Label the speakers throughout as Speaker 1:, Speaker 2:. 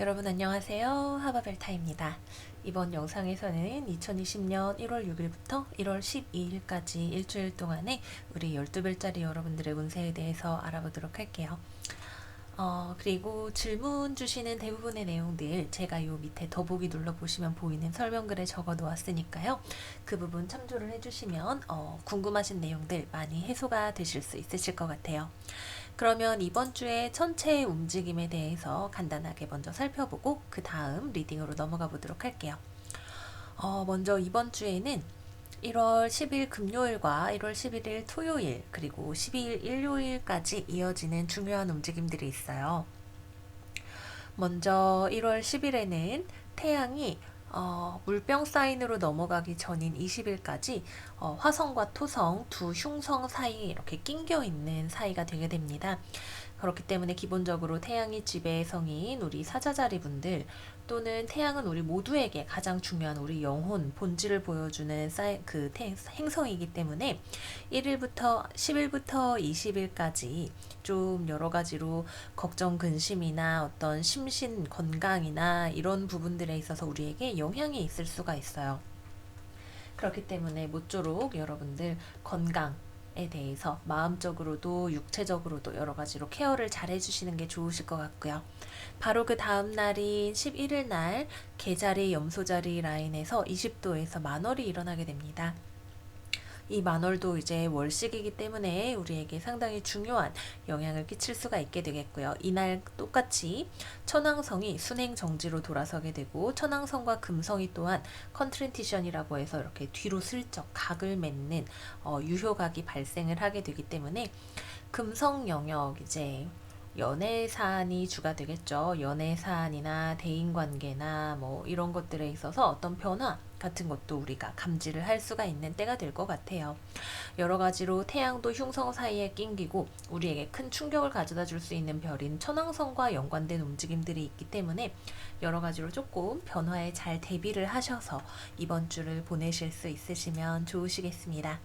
Speaker 1: 여러분 안녕하세요. 하바벨타입니다. 이번 영상에서는 2020년 1월 6일부터 1월 12일까지 일주일 동안에 우리 12별짜리 여러분들의 운세에 대해서 알아보도록 할게요. 그리고 질문 주시는 대부분의 내용들 제가 요 밑에 더보기 눌러보시면 보이는 설명글에 적어 놓았으니까요. 그 부분 참조를 해주시면 궁금하신 내용들 많이 해소가 되실 수 있으실 것 같아요. 그러면 이번 주에 전체 움직임에 대해서 간단하게 먼저 살펴보고 그 다음 리딩으로 넘어가 보도록 할게요. 먼저 이번 주에는 1월 10일 금요일과 1월 11일 토요일 그리고 12일 일요일까지 이어지는 중요한 움직임들이 있어요. 먼저 1월 10일에는 태양이 물병 사인으로 넘어가기 전인 20일까지 화성과 토성 두 흉성 사이에 이렇게 낑겨 있는 사이가 되게 됩니다. 그렇기 때문에 기본적으로 태양이 지배의 성인 우리 사자자리 분들 또는 태양은 우리 모두에게 가장 중요한 우리 영혼, 본질을 보여주는 행성이기 때문에 1일부터 10일부터 20일까지 좀 여러 가지로 걱정, 근심이나 어떤 심신 건강이나 이런 부분들에 있어서 우리에게 영향이 있을 수가 있어요. 그렇기 때문에 모쪼록 여러분들 건강에 대해서 마음적으로도 육체적으로도 여러 가지로 케어를 잘 해주시는 게 좋으실 것 같고요. 바로 그 다음 날인 11일 날 개자리 염소자리 라인에서 20도에서 만월이 일어나게 됩니다. 이 만월도 이제 월식이기 때문에 우리에게 상당히 중요한 영향을 끼칠 수가 있게 되겠고요. 이날 똑같이 천왕성이 순행정지로 돌아서게 되고 천왕성과 금성이 또한 컨트렌티션이라고 해서 이렇게 뒤로 슬쩍 각을 맺는 유효각이 발생을 하게 되기 때문에 금성 영역 이제 연애 사안이 주가 되겠죠. 연애 사안이나 대인 관계나 뭐 이런 것들에 있어서 어떤 변화 같은 것도 우리가 감지를 할 수가 있는 때가 될 것 같아요. 여러 가지로 태양도 흉성 사이에 낑기고 우리에게 큰 충격을 가져다 줄 수 있는 별인 천왕성과 연관된 움직임들이 있기 때문에 여러 가지로 조금 변화에 잘 대비를 하셔서 이번 주를 보내실 수 있으시면 좋으시겠습니다.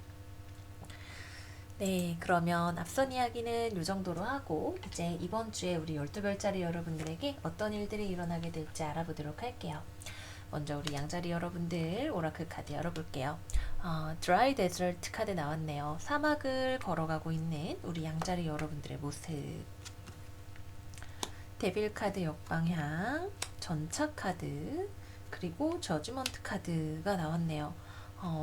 Speaker 1: 네, 그러면 앞선 이야기는 이 정도로 하고 이제 이번 주에 우리 12별짜리 여러분들에게 어떤 일들이 일어나게 될지 알아보도록 할게요. 먼저 우리 양자리 여러분들 오라클 카드 열어볼게요. 드라이 데저트 카드 나왔네요. 사막을 걸어가고 있는 우리 양자리 여러분들의 모습. 데빌 카드 역방향, 전차 카드, 그리고 저지먼트 카드가 나왔네요.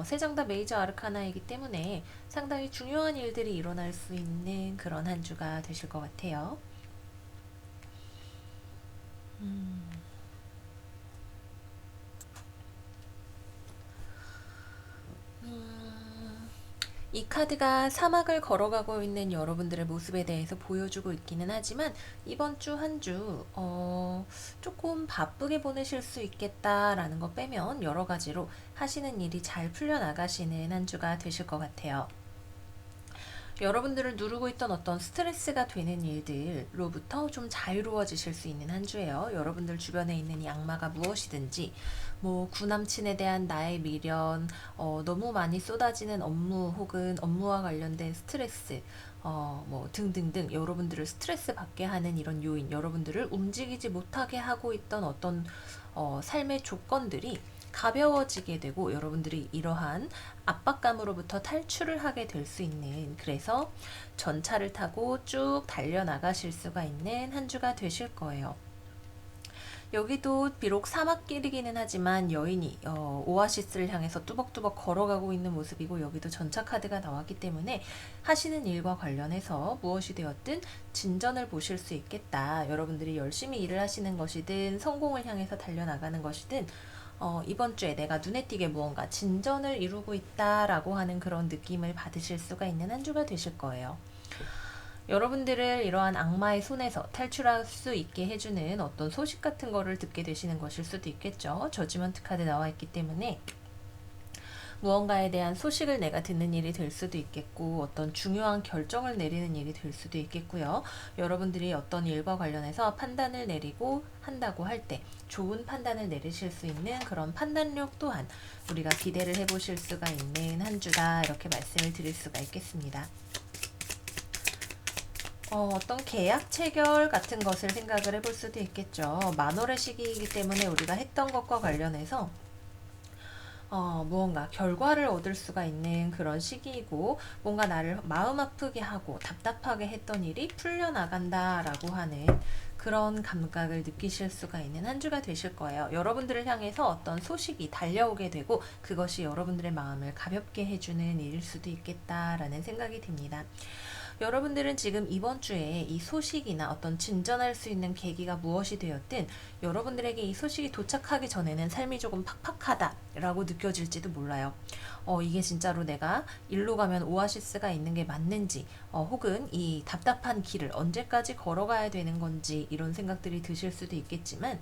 Speaker 1: 세 장 다 메이저 아르카나이기 때문에 상당히 중요한 일들이 일어날 수 있는 그런 한 주가 되실 것 같아요. 이 카드가 사막을 걸어가고 있는 여러분들의 모습에 대해서 보여주고 있기는 하지만 이번 주 한 주 조금 바쁘게 보내실 수 있겠다라는 거 빼면 여러 가지로 하시는 일이 잘 풀려나가시는 한 주가 되실 것 같아요. 여러분들을 누르고 있던 어떤 스트레스가 되는 일들로부터 좀 자유로워지실 수 있는 한 주예요. 여러분들 주변에 있는 이 악마가 무엇이든지 뭐 구남친에 대한 나의 미련, 너무 많이 쏟아지는 업무 혹은 업무와 관련된 스트레스, 뭐 등등등 여러분들을 스트레스 받게 하는 이런 요인, 여러분들을 움직이지 못하게 하고 있던 어떤 삶의 조건들이 가벼워지게 되고 여러분들이 이러한 압박감으로부터 탈출을 하게 될 수 있는, 그래서 전차를 타고 쭉 달려나가실 수가 있는 한 주가 되실 거예요. 여기도 비록 사막길이기는 하지만 여인이 오아시스를 향해서 뚜벅뚜벅 걸어가고 있는 모습이고 여기도 전차 카드가 나왔기 때문에 하시는 일과 관련해서 무엇이 되었든 진전을 보실 수 있겠다. 여러분들이 열심히 일을 하시는 것이든 성공을 향해서 달려나가는 것이든 이번 주에 내가 눈에 띄게 무언가 진전을 이루고 있다라고 하는 그런 느낌을 받으실 수가 있는 한 주가 되실 거예요. 여러분들을 이러한 악마의 손에서 탈출할 수 있게 해주는 어떤 소식 같은 거를 듣게 되시는 것일 수도 있겠죠. 저지먼트 카드 나와 있기 때문에 무언가에 대한 소식을 내가 듣는 일이 될 수도 있겠고 어떤 중요한 결정을 내리는 일이 될 수도 있겠고요. 여러분들이 어떤 일과 관련해서 판단을 내리고 한다고 할 때 좋은 판단을 내리실 수 있는 그런 판단력 또한 우리가 기대를 해보실 수가 있는 한 주다, 이렇게 말씀을 드릴 수가 있겠습니다. 어떤 계약 체결 같은 것을 생각을 해볼 수도 있겠죠. 만월의 시기이기 때문에 우리가 했던 것과 관련해서 무언가 결과를 얻을 수가 있는 그런 시기이고, 뭔가 나를 마음 아프게 하고 답답하게 했던 일이 풀려나간다라고 하는 그런 감각을 느끼실 수가 있는 한 주가 되실 거예요. 여러분들을 향해서 어떤 소식이 달려오게 되고 그것이 여러분들의 마음을 가볍게 해주는 일일 수도 있겠다라는 생각이 듭니다. 여러분들은 지금 이번 주에 이 소식이나 어떤 진전할 수 있는 계기가 무엇이 되었든 여러분들에게 이 소식이 도착하기 전에는 삶이 조금 팍팍하다라고 느껴질지도 몰라요. 이게 진짜로 내가 일로 가면 오아시스가 있는 게 맞는지, 혹은 이 답답한 길을 언제까지 걸어가야 되는 건지 이런 생각들이 드실 수도 있겠지만,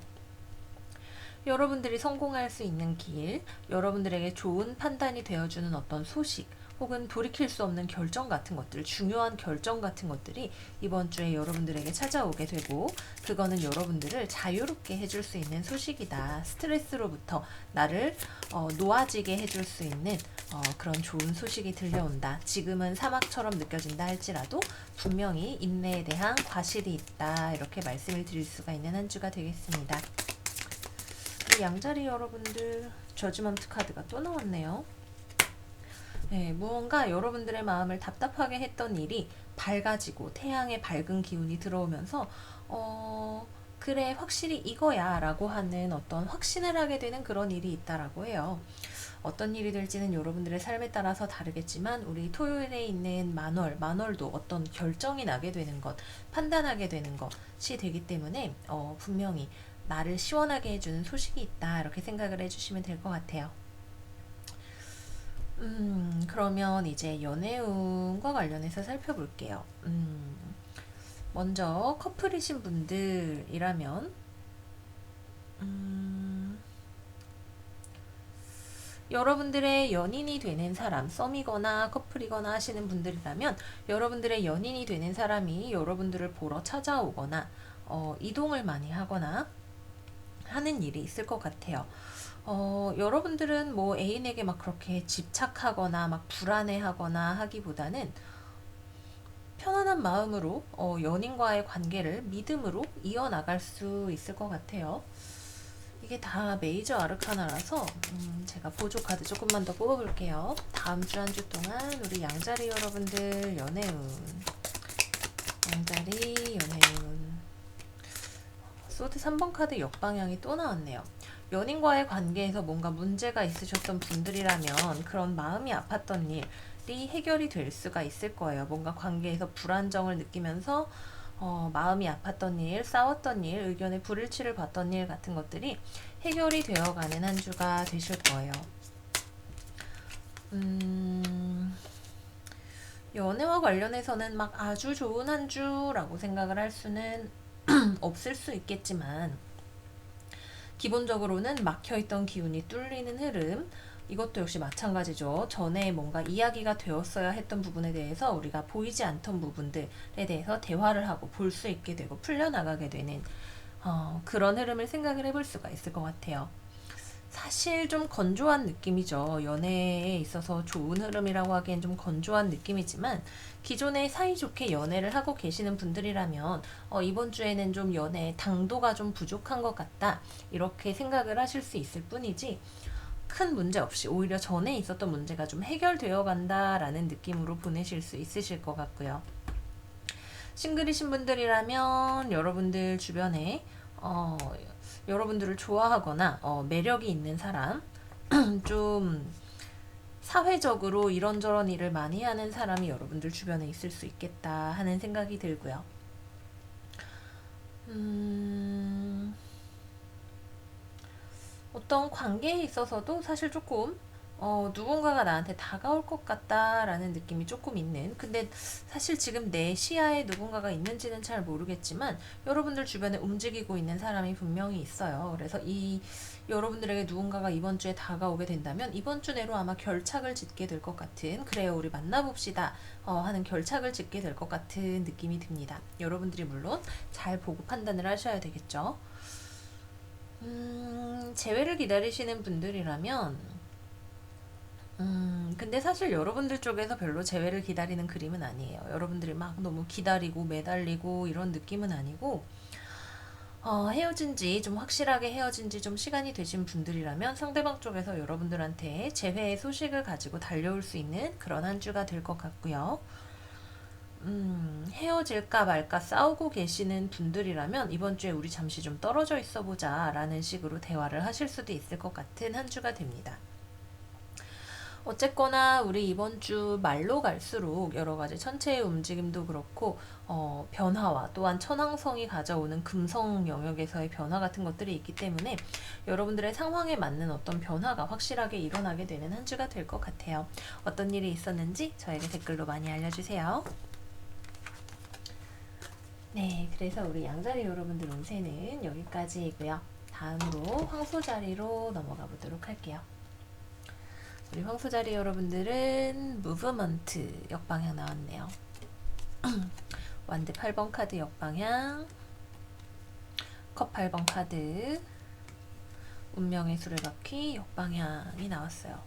Speaker 1: 여러분들이 성공할 수 있는 길, 여러분들에게 좋은 판단이 되어주는 어떤 소식, 혹은 돌이킬 수 없는 결정 같은 것들, 중요한 결정 같은 것들이 이번 주에 여러분들에게 찾아오게 되고, 그거는 여러분들을 자유롭게 해줄 수 있는 소식이다. 스트레스로부터 나를 놓아지게 해줄 수 있는 그런 좋은 소식이 들려온다. 지금은 사막처럼 느껴진다 할지라도 분명히 인내에 대한 과실이 있다. 이렇게 말씀을 드릴 수가 있는 한 주가 되겠습니다. 양자리 여러분들, 저지먼트 카드가 또 나왔네요. 네, 무언가 여러분들의 마음을 답답하게 했던 일이 밝아지고 태양의 밝은 기운이 들어오면서 그래 확실히 이거야 라고 하는 어떤 확신을 하게 되는 그런 일이 있다라고 해요. 어떤 일이 될지는 여러분들의 삶에 따라서 다르겠지만 우리 토요일에 있는 만월도 어떤 결정이 나게 되는 것, 판단하게 되는 것이 되기 때문에 분명히 나를 시원하게 해주는 소식이 있다 이렇게 생각을 해주시면 될 것 같아요. 그러면 이제 연애운과 관련해서 살펴볼게요. 먼저 커플이신 분들이라면, 여러분들의 연인이 되는 사람, 썸이거나 커플이거나 하시는 분들이라면, 여러분들의 연인이 되는 사람이 여러분들을 보러 찾아오거나, 이동을 많이 하거나 하는 일이 있을 것 같아요. 여러분들은 뭐 애인에게 막 그렇게 집착하거나 막 불안해하거나 하기보다는 편안한 마음으로 연인과의 관계를 믿음으로 이어나갈 수 있을 것 같아요. 이게 다 메이저 아르카나라서 제가 보조 카드 조금만 더 뽑아볼게요. 다음 주 한 주 동안 우리 양자리 여러분들 연애운, 양자리 연애운, 소드 3번 카드 역방향이 또 나왔네요. 연인과의 관계에서 뭔가 문제가 있으셨던 분들이라면 그런 마음이 아팠던 일이 해결이 될 수가 있을 거예요. 뭔가 관계에서 불안정을 느끼면서 마음이 아팠던 일, 싸웠던 일, 의견의 불일치를 봤던 일 같은 것들이 해결이 되어가는 한 주가 되실 거예요. 연애와 관련해서는 막 아주 좋은 한 주라고 생각을 할 수는 없을 수 있겠지만, 기본적으로는 막혀있던 기운이 뚫리는 흐름, 이것도 역시 마찬가지죠. 전에 뭔가 이야기가 되었어야 했던 부분에 대해서 우리가 보이지 않던 부분들에 대해서 대화를 하고 볼 수 있게 되고 풀려나가게 되는 그런 흐름을 생각을 해볼 수가 있을 것 같아요. 사실 좀 건조한 느낌이죠. 연애에 있어서 좋은 흐름이라고 하기엔 좀 건조한 느낌이지만, 기존에 사이좋게 연애를 하고 계시는 분들이라면 이번 주에는 좀 연애 당도가 좀 부족한 것 같다 이렇게 생각을 하실 수 있을 뿐이지, 큰 문제 없이 오히려 전에 있었던 문제가 좀 해결되어 간다라는 느낌으로 보내실 수 있으실 것 같고요. 싱글이신 분들이라면 여러분들 주변에 여러분들을 좋아하거나 매력이 있는 사람, 좀 사회적으로 이런저런 일을 많이 하는 사람이 여러분들 주변에 있을 수 있겠다 하는 생각이 들고요. 어떤 관계에 있어서도 사실 조금 누군가가 나한테 다가올 것 같다라는 느낌이 조금 있는, 근데 사실 지금 내 시야에 누군가가 있는지는 잘 모르겠지만 여러분들 주변에 움직이고 있는 사람이 분명히 있어요. 그래서 여러분들에게 누군가가 이번 주에 다가오게 된다면 이번 주 내로 아마 결착을 짓게 될 것 같은, 그래요 우리 만나봅시다 하는 결착을 짓게 될 것 같은 느낌이 듭니다. 여러분들이 물론 잘 보고 판단을 하셔야 되겠죠. 재회를 기다리시는 분들이라면 근데 사실 여러분들 쪽에서 별로 재회를 기다리는 그림은 아니에요. 여러분들이 막 너무 기다리고 매달리고 이런 느낌은 아니고, 헤어진 지 좀 확실하게 헤어진 지 좀 시간이 되신 분들이라면 상대방 쪽에서 여러분들한테 재회의 소식을 가지고 달려올 수 있는 그런 한 주가 될 것 같고요. 헤어질까 말까 싸우고 계시는 분들이라면 이번 주에 우리 잠시 좀 떨어져 있어 보자 라는 식으로 대화를 하실 수도 있을 것 같은 한 주가 됩니다. 어쨌거나 우리 이번 주 말로 갈수록 여러 가지 천체의 움직임도 그렇고 변화와 또한 천왕성이 가져오는 금성 영역에서의 변화 같은 것들이 있기 때문에 여러분들의 상황에 맞는 어떤 변화가 확실하게 일어나게 되는 한 주가 될 것 같아요. 어떤 일이 있었는지 저에게 댓글로 많이 알려주세요. 네, 그래서 우리 양자리 여러분들 운세는 여기까지이고요. 다음으로 황소자리로 넘어가 보도록 할게요. 우리 황소자리 여러분들은 무브먼트 역방향 나왔네요. 완드 8번 카드 역방향, 컵 8번 카드, 운명의 수레바퀴 역방향이 나왔어요.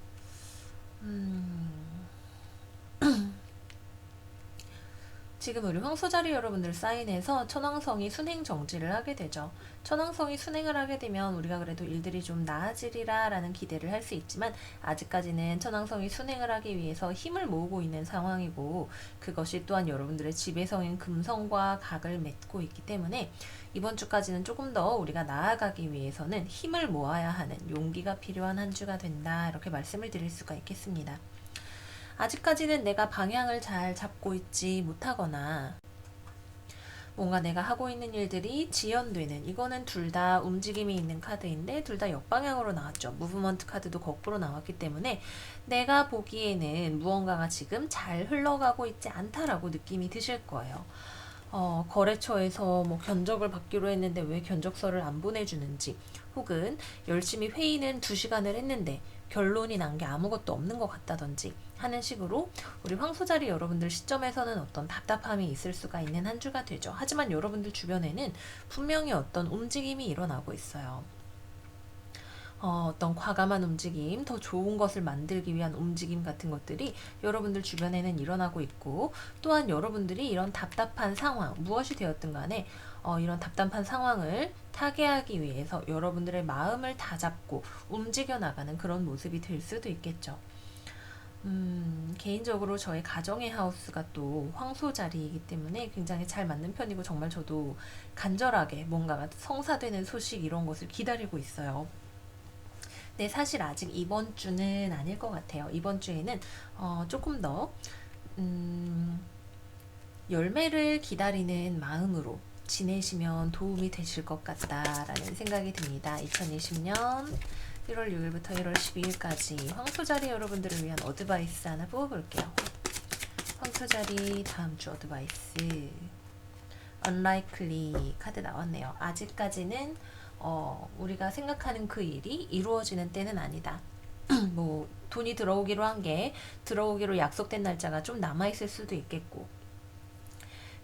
Speaker 1: 지금 우리 황소자리 여러분들 사인에서 천왕성이 순행 정지를 하게 되죠. 천왕성이 순행을 하게 되면 우리가 그래도 일들이 좀 나아지리라 라는 기대를 할 수 있지만 아직까지는 천왕성이 순행을 하기 위해서 힘을 모으고 있는 상황이고 그것이 또한 여러분들의 지배성인 금성과 각을 맺고 있기 때문에 이번 주까지는 조금 더 우리가 나아가기 위해서는 힘을 모아야 하는 용기가 필요한 한 주가 된다 이렇게 말씀을 드릴 수가 있겠습니다. 아직까지는 내가 방향을 잘 잡고 있지 못하거나 뭔가 내가 하고 있는 일들이 지연되는 이거는 둘 다 움직임이 있는 카드인데 둘 다 역방향으로 나왔죠. 무브먼트 카드도 거꾸로 나왔기 때문에 내가 보기에는 무언가가 지금 잘 흘러가고 있지 않다라고 느낌이 드실 거예요. 거래처에서 뭐 견적을 받기로 했는데 왜 견적서를 안 보내주는지 혹은 열심히 회의는 2시간을 했는데 결론이 난 게 아무것도 없는 것 같다든지 하는 식으로 우리 황소자리 여러분들 시점에서는 어떤 답답함이 있을 수가 있는 한 주가 되죠. 하지만 여러분들 주변에는 분명히 어떤 움직임이 일어나고 있어요. 어떤 과감한 움직임, 더 좋은 것을 만들기 위한 움직임 같은 것들이 여러분들 주변에는 일어나고 있고 또한 여러분들이 이런 답답한 상황, 무엇이 되었든 간에 이런 답답한 상황을 타개하기 위해서 여러분들의 마음을 다잡고 움직여 나가는 그런 모습이 될 수도 있겠죠. 개인적으로 저의 가정의 하우스가 또 황소 자리이기 때문에 굉장히 잘 맞는 편이고 정말 저도 간절하게 뭔가가 성사되는 소식 이런 것을 기다리고 있어요. 네, 사실 아직 이번 주는 아닐 것 같아요. 이번 주에는 조금 더 열매를 기다리는 마음으로 지내시면 도움이 되실 것 같다라는 생각이 듭니다. 2020년 1월 6일부터 1월 12일까지 황소자리 여러분들을 위한 어드바이스 하나 뽑아볼게요. 황소자리 다음 주 어드바이스 Unlikely 카드 나왔네요. 아직까지는 우리가 생각하는 그 일이 이루어지는 때는 아니다. 뭐 돈이 들어오기로 한 게 들어오기로 약속된 날짜가 좀 남아있을 수도 있겠고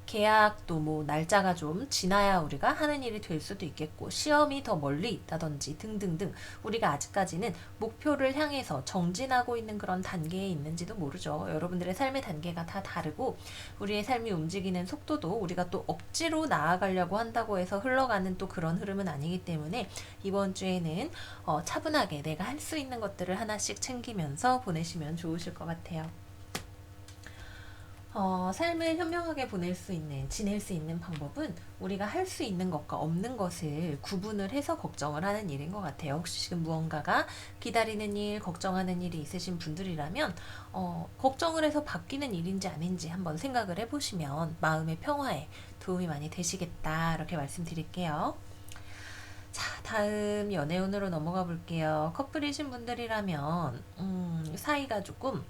Speaker 1: 계약도 뭐 날짜가 좀 지나야 우리가 하는 일이 될 수도 있겠고 시험이 더 멀리 있다든지 등등등 우리가 아직까지는 목표를 향해서 정진하고 있는 그런 단계에 있는지도 모르죠. 여러분들의 삶의 단계가 다 다르고 우리의 삶이 움직이는 속도도 우리가 또 억지로 나아가려고 한다고 해서 흘러가는 또 그런 흐름은 아니기 때문에 이번 주에는 차분하게 내가 할 수 있는 것들을 하나씩 챙기면서 보내시면 좋으실 것 같아요. 삶을 현명하게 지낼 수 있는 방법은 우리가 할 수 있는 것과 없는 것을 구분을 해서 걱정을 하는 일인 것 같아요. 혹시 지금 무언가가 기다리는 일, 걱정하는 일이 있으신 분들이라면, 걱정을 해서 바뀌는 일인지 아닌지 한번 생각을 해보시면 마음의 평화에 도움이 많이 되시겠다. 이렇게 말씀드릴게요. 자, 다음 연애운으로 넘어가 볼게요. 커플이신 분들이라면, 사이가 조금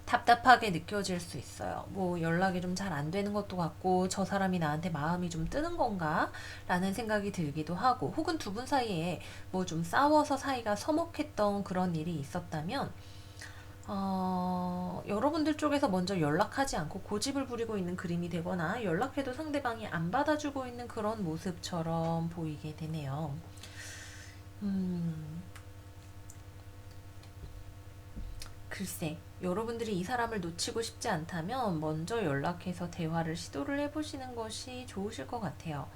Speaker 1: 답답하게 느껴질 수 있어요. 뭐 연락이 좀 잘 안 되는 것도 같고 저 사람이 나한테 마음이 좀 뜨는 건가? 라는 생각이 들기도 하고 혹은 두 분 사이에 뭐 좀 싸워서 사이가 서먹했던 그런 일이 있었다면 여러분들 쪽에서 먼저 연락하지 않고 고집을 부리고 있는 그림이 되거나 연락해도 상대방이 안 받아주고 있는 그런 모습처럼 보이게 되네요. 음, 글쎄, 여러분들이 이 사람을 놓치고 싶지 않다면 먼저 연락해서 대화를 시도를 해보시는 것이 좋으실 것 같아요.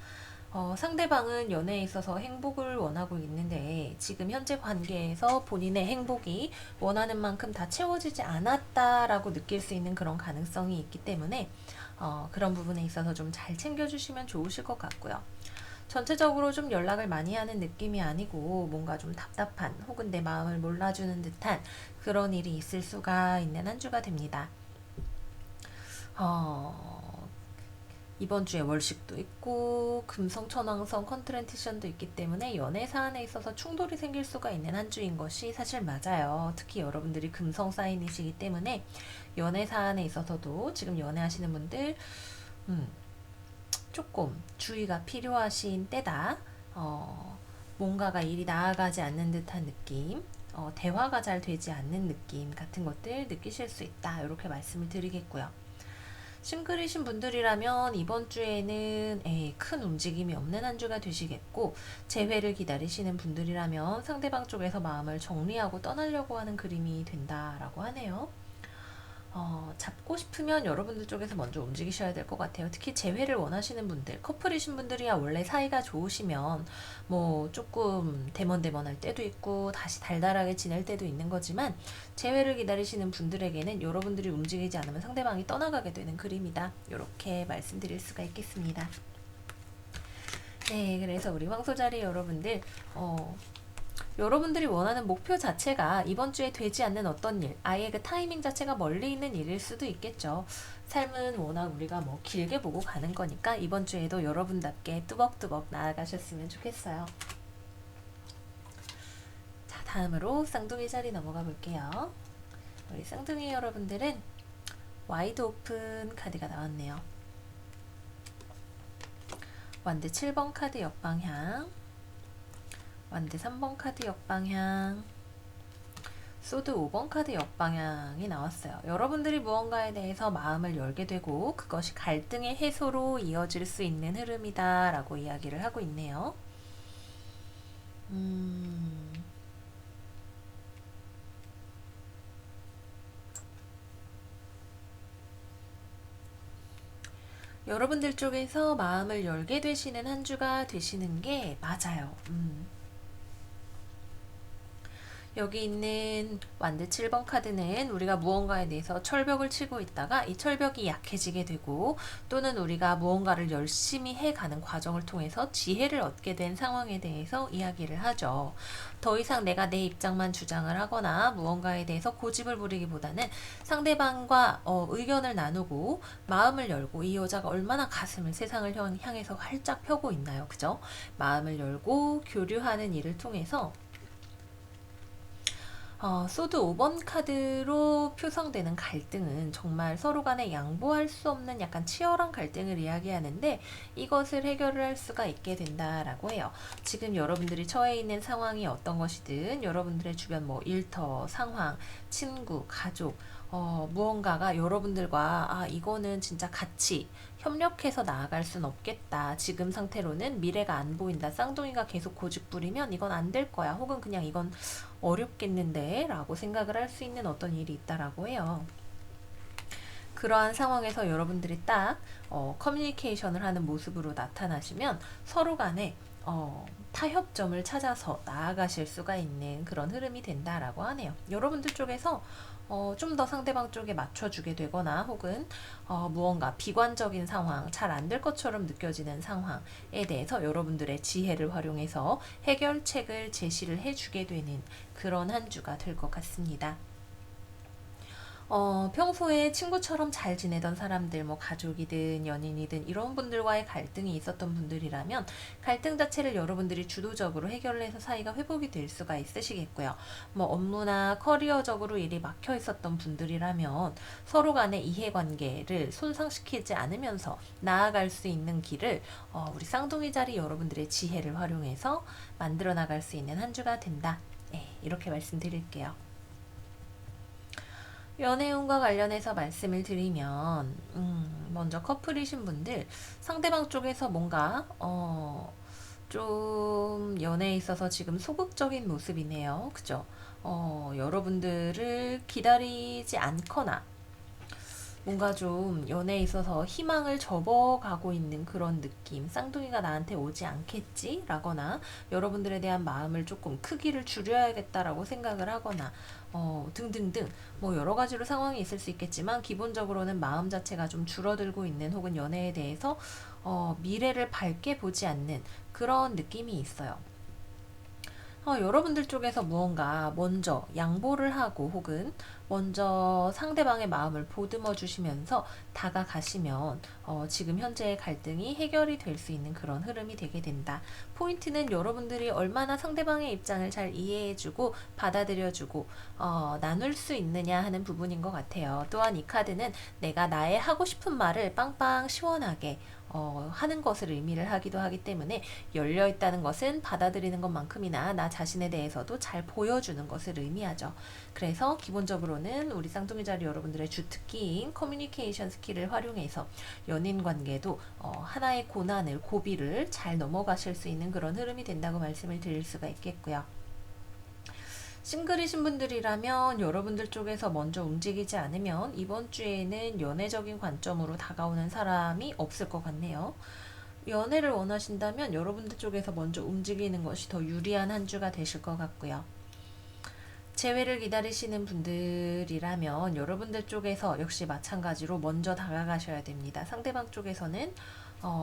Speaker 1: 상대방은 연애에 있어서 행복을 원하고 있는데 지금 현재 관계에서 본인의 행복이 원하는 만큼 다 채워지지 않았다라고 느낄 수 있는 그런 가능성이 있기 때문에 그런 부분에 있어서 좀 잘 챙겨주시면 좋으실 것 같고요. 전체적으로 좀 연락을 많이 하는 느낌이 아니고 뭔가 좀 답답한 혹은 내 마음을 몰라주는 듯한 그런 일이 있을 수가 있는 한 주가 됩니다. 어, 이번 주에 월식도 있고 금성 천왕성 컨트렌티션도 있기 때문에 연애 사안에 있어서 충돌이 생길 수가 있는 한 주인 것이 사실 맞아요. 특히 여러분들이 금성 사인이시기 때문에 연애 사안에 있어서도 지금 연애하시는 분들 음, 조금 주의가 필요하신 때다. 뭔가가 일이 나아가지 않는 듯한 느낌, 대화가 잘 되지 않는 느낌 같은 것들 느끼실 수 있다. 이렇게 말씀을 드리겠고요. 싱글이신 분들이라면 이번 주에는 큰 움직임이 없는 한 주가 되시겠고, 재회를 기다리시는 분들이라면 상대방 쪽에서 마음을 정리하고 떠나려고 하는 그림이 된다라고 하네요. 잡고 싶으면 여러분들 쪽에서 먼저 움직이셔야 될 것 같아요. 특히 재회를 원하시는 분들, 커플이신 분들이야 원래 사이가 좋으시면 뭐 조금 대먼대먼할 때도 있고 다시 달달하게 지낼 때도 있는 거지만 재회를 기다리시는 분들에게는 여러분들이 움직이지 않으면 상대방이 떠나가게 되는 그림이다. 이렇게 말씀드릴 수가 있겠습니다. 네, 그래서 우리 황소자리 여러분들, 여러분들이 원하는 목표 자체가 이번 주에 되지 않는 어떤 일, 아예 그 타이밍 자체가 멀리 있는 일일 수도 있겠죠. 삶은 워낙 우리가 뭐 길게 보고 가는 거니까 이번 주에도 여러분답게 뚜벅뚜벅 나아가셨으면 좋겠어요. 자, 다음으로 쌍둥이 자리 넘어가 볼게요. 우리 쌍둥이 여러분들은 와이드 오픈 카드가 나왔네요. 완드 7번 카드 역방향, 완드 3번 카드 역방향, 소드 5번 카드 역방향이 나왔어요. 여러분들이 무언가에 대해서 마음을 열게 되고 그것이 갈등의 해소로 이어질 수 있는 흐름이다 라고 이야기를 하고 있네요. 여러분들 쪽에서 마음을 열게 되시는 한 주가 되시는 게 맞아요. 여기 있는 완드 7번 카드는 우리가 무언가에 대해서 철벽을 치고 있다가 이 철벽이 약해지게 되고 또는 우리가 무언가를 열심히 해가는 과정을 통해서 지혜를 얻게 된 상황에 대해서 이야기를 하죠. 더 이상 내가 내 입장만 주장을 하거나 무언가에 대해서 고집을 부리기보다는 상대방과 의견을 나누고 마음을 열고 이 여자가 얼마나 가슴을 세상을 향해서 활짝 펴고 있나요? 그죠? 마음을 열고 교류하는 일을 통해서 소드 5번 카드로 표성되는 갈등은 정말 서로 간에 양보할 수 없는 약간 치열한 갈등을 이야기하는데 이것을 해결을 할 수가 있게 된다라고 해요. 지금 여러분들이 처해 있는 상황이 어떤 것이든 여러분들의 주변 뭐 일터, 상황, 친구, 가족 무언가가 여러분들과 이거는 진짜 같이 협력해서 나아갈 순 없겠다. 지금 상태로는 미래가 안 보인다. 쌍둥이가 계속 고집 부리면 이건 안 될 거야. 혹은 그냥 이건 어렵겠는데 라고 생각을 할 수 있는 어떤 일이 있다라고 해요. 그러한 상황에서 여러분들이 딱 커뮤니케이션을 하는 모습으로 나타나시면 서로 간에 타협점을 찾아서 나아가실 수가 있는 그런 흐름이 된다라고 하네요. 여러분들 쪽에서 좀 더 상대방 쪽에 맞춰주게 되거나 혹은 무언가 비관적인 상황, 잘 안 될 것처럼 느껴지는 상황에 대해서 여러분들의 지혜를 활용해서 해결책을 제시를 해주게 되는 그런 한 주가 될 것 같습니다. 평소에 친구처럼 잘 지내던 사람들, 뭐 가족이든 연인이든 이런 분들과의 갈등이 있었던 분들이라면 갈등 자체를 여러분들이 주도적으로 해결을 해서 사이가 회복이 될 수가 있으시겠고요. 뭐 업무나 커리어적으로 일이 막혀 있었던 분들이라면 서로 간의 이해관계를 손상시키지 않으면서 나아갈 수 있는 길을 우리 쌍둥이 자리 여러분들의 지혜를 활용해서 만들어 나갈 수 있는 한 주가 된다. 네, 이렇게 말씀드릴게요. 연애운과 관련해서 말씀을 드리면 먼저 커플이신 분들 상대방 쪽에서 뭔가 좀 연애에 있어서 지금 소극적인 모습이네요. 그죠? 여러분들을 기다리지 않거나 뭔가 좀 연애에 있어서 희망을 접어가고 있는 그런 느낌, 쌍둥이가 나한테 오지 않겠지? 라거나 여러분들에 대한 마음을 조금 크기를 줄여야겠다라고 생각을 하거나 등등등 뭐 여러 가지로 상황이 있을 수 있겠지만 기본적으로는 마음 자체가 좀 줄어들고 있는 혹은 연애에 대해서 미래를 밝게 보지 않는 그런 느낌이 있어요. 여러분들 쪽에서 무언가 먼저 양보를 하고 혹은 먼저 상대방의 마음을 보듬어 주시면서 다가가시면 지금 현재의 갈등이 해결이 될 수 있는 그런 흐름이 되게 된다. 포인트는 여러분들이 얼마나 상대방의 입장을 잘 이해해주고 받아들여주고 나눌 수 있느냐 하는 부분인 것 같아요. 또한 이 카드는 내가 나의 하고 싶은 말을 빵빵 시원하게 하는 것을 의미를 하기도 하기 때문에 열려 있다는 것은 받아들이는 것만큼이나 나 자신에 대해서도 잘 보여주는 것을 의미하죠. 그래서 기본적으로는 우리 쌍둥이 자리 여러분들의 주특기인 커뮤니케이션 스킬을 활용해서 연인 관계도 하나의 고난을 고비를 잘 넘어가실 수 있는 그런 흐름이 된다고 말씀을 드릴 수가 있겠고요. 싱글이신 분들이라면 여러분들 쪽에서 먼저 움직이지 않으면 이번 주에는 연애적인 관점으로 다가오는 사람이 없을 것 같네요. 연애를 원하신다면 여러분들 쪽에서 먼저 움직이는 것이 더 유리한 한 주가 되실 것 같고요. 재회를 기다리시는 분들이라면 여러분들 쪽에서 역시 마찬가지로 먼저 다가가셔야 됩니다. 상대방 쪽에서는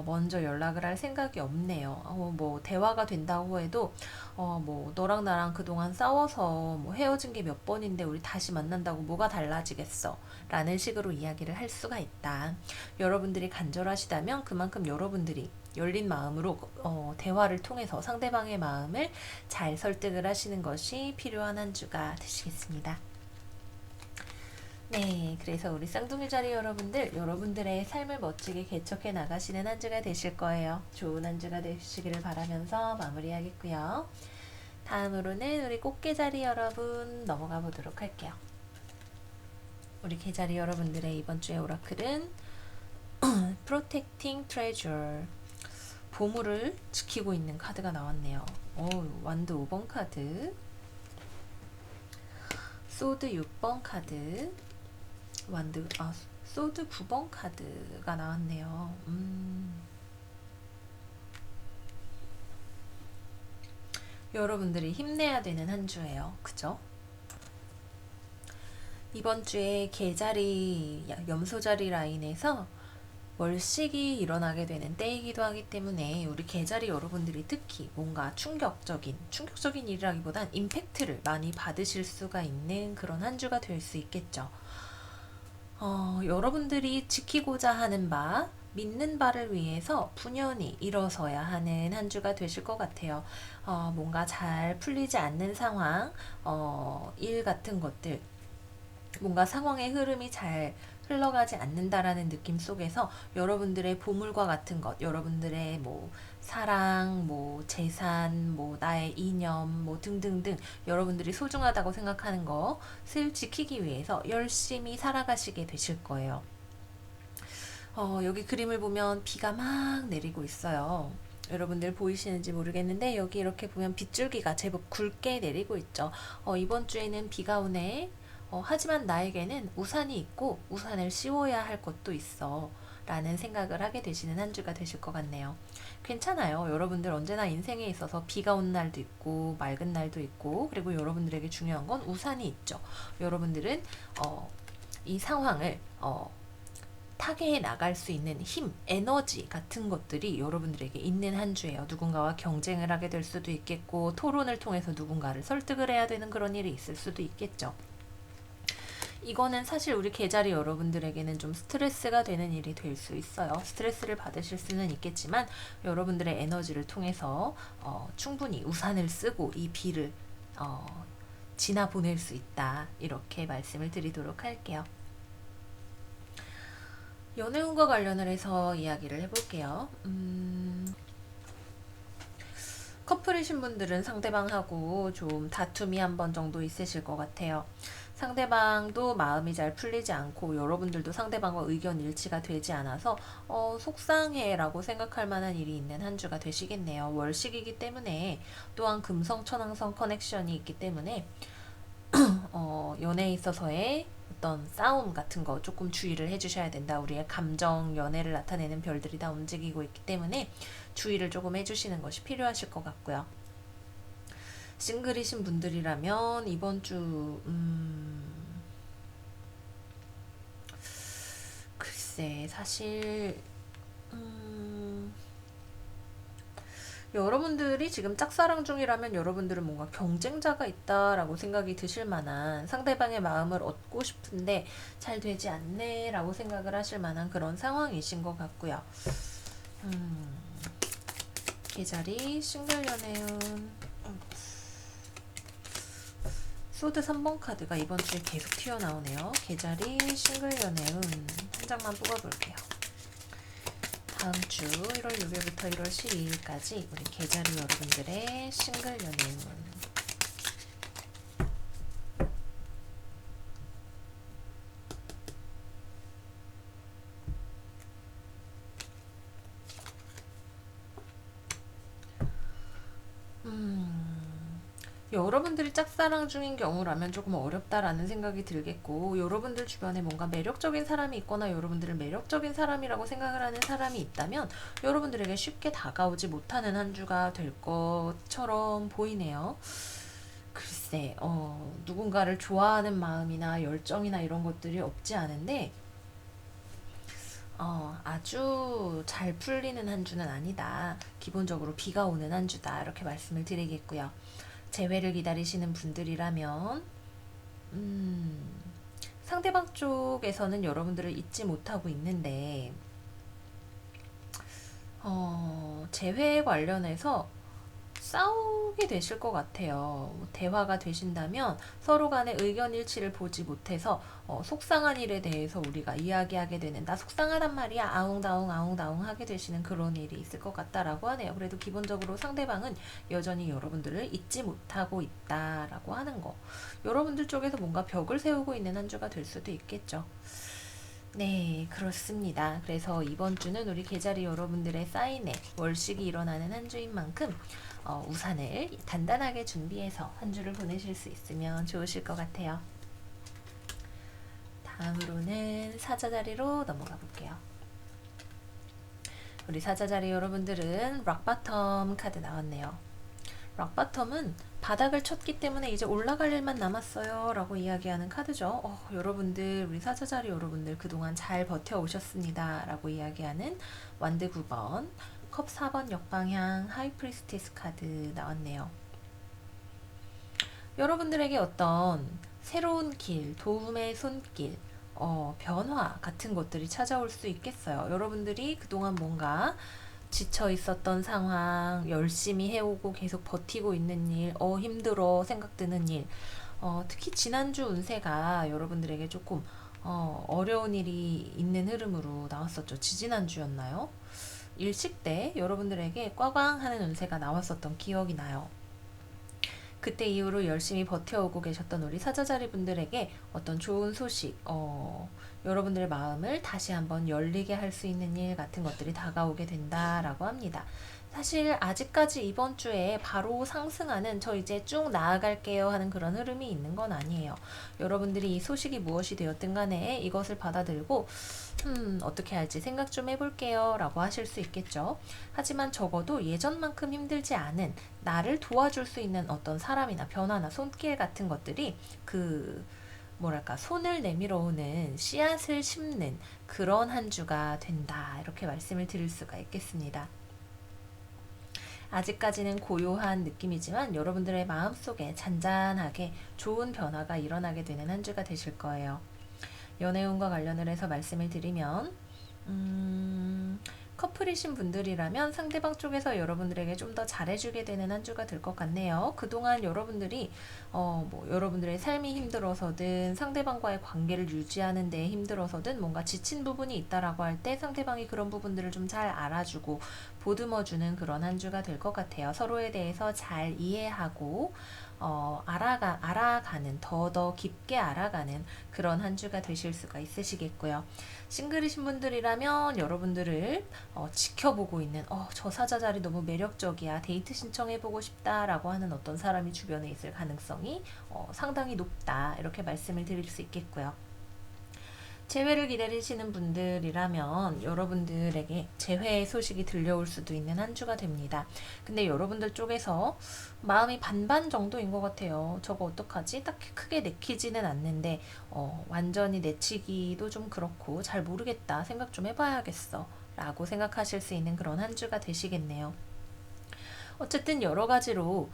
Speaker 1: 먼저 연락을 할 생각이 없네요. 뭐 대화가 된다고 해도 뭐 너랑 나랑 그동안 싸워서 뭐 헤어진 게 몇 번인데 우리 다시 만난다고 뭐가 달라지겠어? 라는 식으로 이야기를 할 수가 있다. 여러분들이 간절하시다면 그만큼 여러분들이 열린 마음으로 대화를 통해서 상대방의 마음을 잘 설득을 하시는 것이 필요한 한 주가 되시겠습니다. 네, 그래서 우리 쌍둥이 자리 여러분들, 여러분들의 삶을 멋지게 개척해 나가시는 한 주가 되실 거예요. 좋은 한 주가 되시기를 바라면서 마무리하겠고요. 다음으로는 우리 꽃게 자리 여러분 넘어가 보도록 할게요. 우리 개자리 여러분들의 이번 주의 오라클은 Protecting Treasure, 보물을 지키고 있는 카드가 나왔네요. 완드 5번 카드, 소드 6번 카드, 소드 9번 카드가 나왔네요. 여러분들이 힘내야 되는 한 주예요. 그죠? 이번 주에 개자리, 염소자리 라인에서 월식이 일어나게 되는 때이기도 하기 때문에 우리 개자리 여러분들이 특히 뭔가 충격적인 일이라기보단 임팩트를 많이 받으실 수가 있는 그런 한 주가 될 수 있겠죠. 여러분들이 지키고자 하는 바, 믿는 바를 위해서 분연히 일어서야 하는 한 주가 되실 것 같아요. 뭔가 잘 풀리지 않는 상황, 일 같은 것들, 뭔가 상황의 흐름이 잘 흘러가지 않는다라는 느낌 속에서 여러분들의 보물과 같은 것, 여러분들의 뭐 사랑, 뭐 재산, 뭐 나의 이념, 뭐 등등등 여러분들이 소중하다고 생각하는 것을 지키기 위해서 열심히 살아가시게 되실 거예요. 여기 그림을 보면 비가 막 내리고 있어요. 여러분들 보이시는지 모르겠는데 여기 이렇게 보면 빗줄기가 제법 굵게 내리고 있죠. 이번 주에는 비가 오네. 하지만 나에게는 우산이 있고 우산을 씌워야 할 것도 있어 라는 생각을 하게 되시는 한 주가 되실 것 같네요. 괜찮아요. 여러분들 언제나 인생에 있어서 비가 온 날도 있고 맑은 날도 있고 그리고 여러분들에게 중요한 건 우산이 있죠. 여러분들은 이 상황을 타개해 나갈 수 있는 힘, 에너지 같은 것들이 여러분들에게 있는 한 주예요. 누군가와 경쟁을 하게 될 수도 있겠고 토론을 통해서 누군가를 설득을 해야 되는 그런 일이 있을 수도 있겠죠. 이거는 사실 우리 개자리 여러분들에게는 좀 스트레스가 되는 일이 될 수 있어요. 스트레스를 받으실 수는 있겠지만 여러분들의 에너지를 통해서 충분히 우산을 쓰고 이 비를 지나 보낼 수 있다. 이렇게 말씀을 드리도록 할게요. 연애운과 관련을 해서 이야기를 해볼게요. 커플이신 분들은 상대방하고 좀 다툼이 한 번 정도 있으실 것 같아요. 상대방도 마음이 잘 풀리지 않고 여러분들도 상대방과 의견 일치가 되지 않아서 속상해라고 생각할 만한 일이 있는 한 주가 되시겠네요. 월식이기 때문에 또한 금성 천왕성 커넥션이 있기 때문에 연애에 있어서의 어떤 싸움 같은 거 조금 주의를 해주셔야 된다. 우리의 감정, 연애를 나타내는 별들이 다 움직이고 있기 때문에 주의를 조금 해주시는 것이 필요하실 것 같고요. 싱글이신 분들이라면 이번 주 글쎄 사실 여러분들이 지금 짝사랑 중이라면 여러분들은 뭔가 경쟁자가 있다라고 생각이 드실 만한 상대방의 마음을 얻고 싶은데 잘 되지 않네 라고 생각을 하실 만한 그런 상황이신 것 같고요. 계자리 싱글 연애운 소드 3번 카드가 이번 주에 계속 튀어나오네요. 계자리 싱글 연애운 한 장만 뽑아볼게요. 다음 주 1월 6일부터 1월 12일까지 우리 계자리 여러분들의 싱글 연애운 여러분들이 짝사랑 중인 경우라면 조금 어렵다라는 생각이 들겠고, 여러분들 주변에 뭔가 매력적인 사람이 있거나 여러분들을 매력적인 사람이라고 생각을 하는 사람이 있다면 여러분들에게 쉽게 다가오지 못하는 한 주가 될 것처럼 보이네요. 글쎄, 누군가를 좋아하는 마음이나 열정이나 이런 것들이 없지 않은데 아주 잘 풀리는 한 주는 아니다. 기본적으로 비가 오는 한 주다. 이렇게 말씀을 드리겠고요. 재회를 기다리시는 분들이라면 상대방 쪽에서는 여러분들을 잊지 못하고 있는데 재회에 관련해서 싸우게 되실 것 같아요. 대화가 되신다면 서로 간의 의견 일치를 보지 못해서 속상한 일에 대해서 우리가 이야기하게 되는, 나 속상하단 말이야, 아웅다웅 아웅다웅 하게 되시는 그런 일이 있을 것 같다라고 하네요. 그래도 기본적으로 상대방은 여전히 여러분들을 잊지 못하고 있다라고 하는 거, 여러분들 쪽에서 뭔가 벽을 세우고 있는 한 주가 될 수도 있겠죠. 네, 그렇습니다. 그래서 이번 주는 우리 계자리 여러분들의 사인회, 월식이 일어나는 한 주인 만큼 우산을 단단하게 준비해서 한 주를 보내실 수 있으면 좋으실 것 같아요. 다음으로는 사자자리로 넘어가 볼게요. 우리 사자자리 여러분들은 락바텀 카드 나왔네요. 락바텀은 바닥을 쳤기 때문에 이제 올라갈 일만 남았어요 라고 이야기하는 카드죠. 여러분들, 우리 사자자리 여러분들 그동안 잘 버텨오셨습니다 라고 이야기하는 완드 9번, 컵 4번 역방향 하이프리스티스 카드 나왔네요. 여러분들에게 어떤 새로운 길, 도움의 손길, 변화 같은 것들이 찾아올 수 있겠어요. 여러분들이 그동안 뭔가 지쳐 있었던 상황, 열심히 해오고 계속 버티고 있는 일, 힘들어 생각드는 일, 특히 지난주 운세가 여러분들에게 조금 어려운 일이 있는 흐름으로 나왔었죠. 지지난주였나요? 일식 때 여러분들에게 꽝꽝 하는 운세가 나왔었던 기억이 나요. 그때 이후로 열심히 버텨오고 계셨던 우리 사자자리 분들에게 어떤 좋은 소식, 여러분들의 마음을 다시 한번 열리게 할 수 있는 일 같은 것들이 다가오게 된다라고 합니다. 사실 아직까지 이번 주에 바로 상승하는, 저 이제 쭉 나아갈게요 하는 그런 흐름이 있는 건 아니에요. 여러분들이 이 소식이 무엇이 되었든 간에 이것을 받아들고 어떻게 할지 생각 좀 해볼게요 라고 하실 수 있겠죠. 하지만 적어도 예전만큼 힘들지 않은, 나를 도와줄 수 있는 어떤 사람이나 변화나 손길 같은 것들이 손을 내밀어 오는 씨앗을 심는 그런 한 주가 된다, 이렇게 말씀을 드릴 수가 있겠습니다. 아직까지는 고요한 느낌이지만 여러분들의 마음속에 잔잔하게 좋은 변화가 일어나게 되는 한 주가 되실 거예요. 연애운과 관련을 해서 말씀을 드리면 커플이신 분들이라면 상대방 쪽에서 여러분들에게 좀 더 잘해주게 되는 한 주가 될 것 같네요. 그동안 여러분들이 여러분들의 삶이 힘들어서든 상대방과의 관계를 유지하는 데 힘들어서든 뭔가 지친 부분이 있다라고 할 때 상대방이 그런 부분들을 좀 잘 알아주고 보듬어주는 그런 한 주가 될 것 같아요. 서로에 대해서 잘 이해하고 알아가는 더 깊게 알아가는 그런 한 주가 되실 수가 있으시겠고요. 싱글이신 분들이라면 여러분들을 지켜보고 있는 저 사자 자리 너무 매력적이야, 데이트 신청해보고 싶다라고 하는 어떤 사람이 주변에 있을 가능성이 상당히 높다, 이렇게 말씀을 드릴 수 있겠고요. 재회를 기다리시는 분들이라면 여러분들에게 재회의 소식이 들려올 수도 있는 한 주가 됩니다. 근데 여러분들 쪽에서 마음이 반반 정도인 것 같아요. 저거 어떡하지? 딱히 크게 내키지는 않는데 완전히 내치기도 좀 그렇고 잘 모르겠다, 생각 좀 해봐야겠어 라고 생각하실 수 있는 그런 한 주가 되시겠네요. 어쨌든 여러 가지로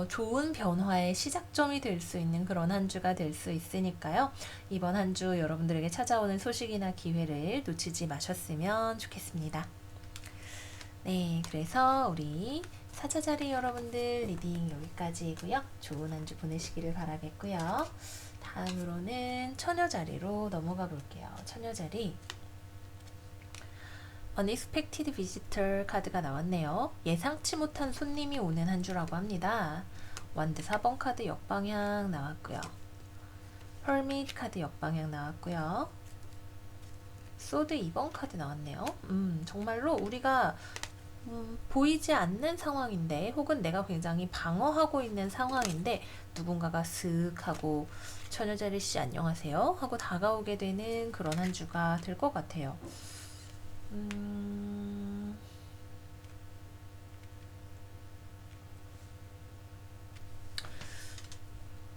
Speaker 1: 좋은 변화의 시작점이 될 수 있는 그런 한 주가 될 수 있으니까요. 이번 한 주 여러분들에게 찾아오는 소식이나 기회를 놓치지 마셨으면 좋겠습니다. 네, 그래서 우리 사자자리 여러분들 리딩 여기까지이고요. 좋은 한 주 보내시기를 바라겠고요. 다음으로는 처녀자리로 넘어가 볼게요. 처녀자리. Unexpected Visitor 카드가 나왔네요. 예상치 못한 손님이 오는 한 주라고 합니다. 완드 4번 카드 역방향 나왔고요. Hermit 카드 역방향 나왔고요. 소드 2번 카드 나왔네요. 정말로 우리가 보이지 않는 상황인데, 혹은 내가 굉장히 방어하고 있는 상황인데 누군가가 슥 하고 처녀자리 씨 안녕하세요 하고 다가오게 되는 그런 한 주가 될 것 같아요.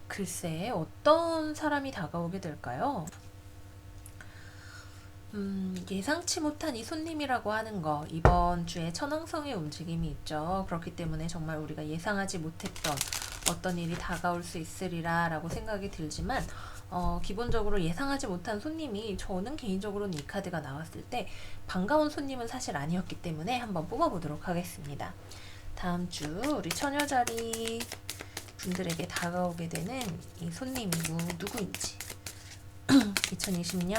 Speaker 1: 글쎄 어떤 사람이 다가오게 될까요? 예상치 못한 이 손님이라고 하는 거, 이번 주에 천왕성의 움직임이 있죠. 그렇기 때문에 정말 우리가 예상하지 못했던 어떤 일이 다가올 수 있으리라 라고 생각이 들지만 기본적으로 예상하지 못한 손님이, 저는 개인적으로는 이 카드가 나왔을 때 반가운 손님은 사실 아니었기 때문에 한번 뽑아보도록 하겠습니다. 다음 주 우리 처녀자리 분들에게 다가오게 되는 이 손님이 누구인지 2020년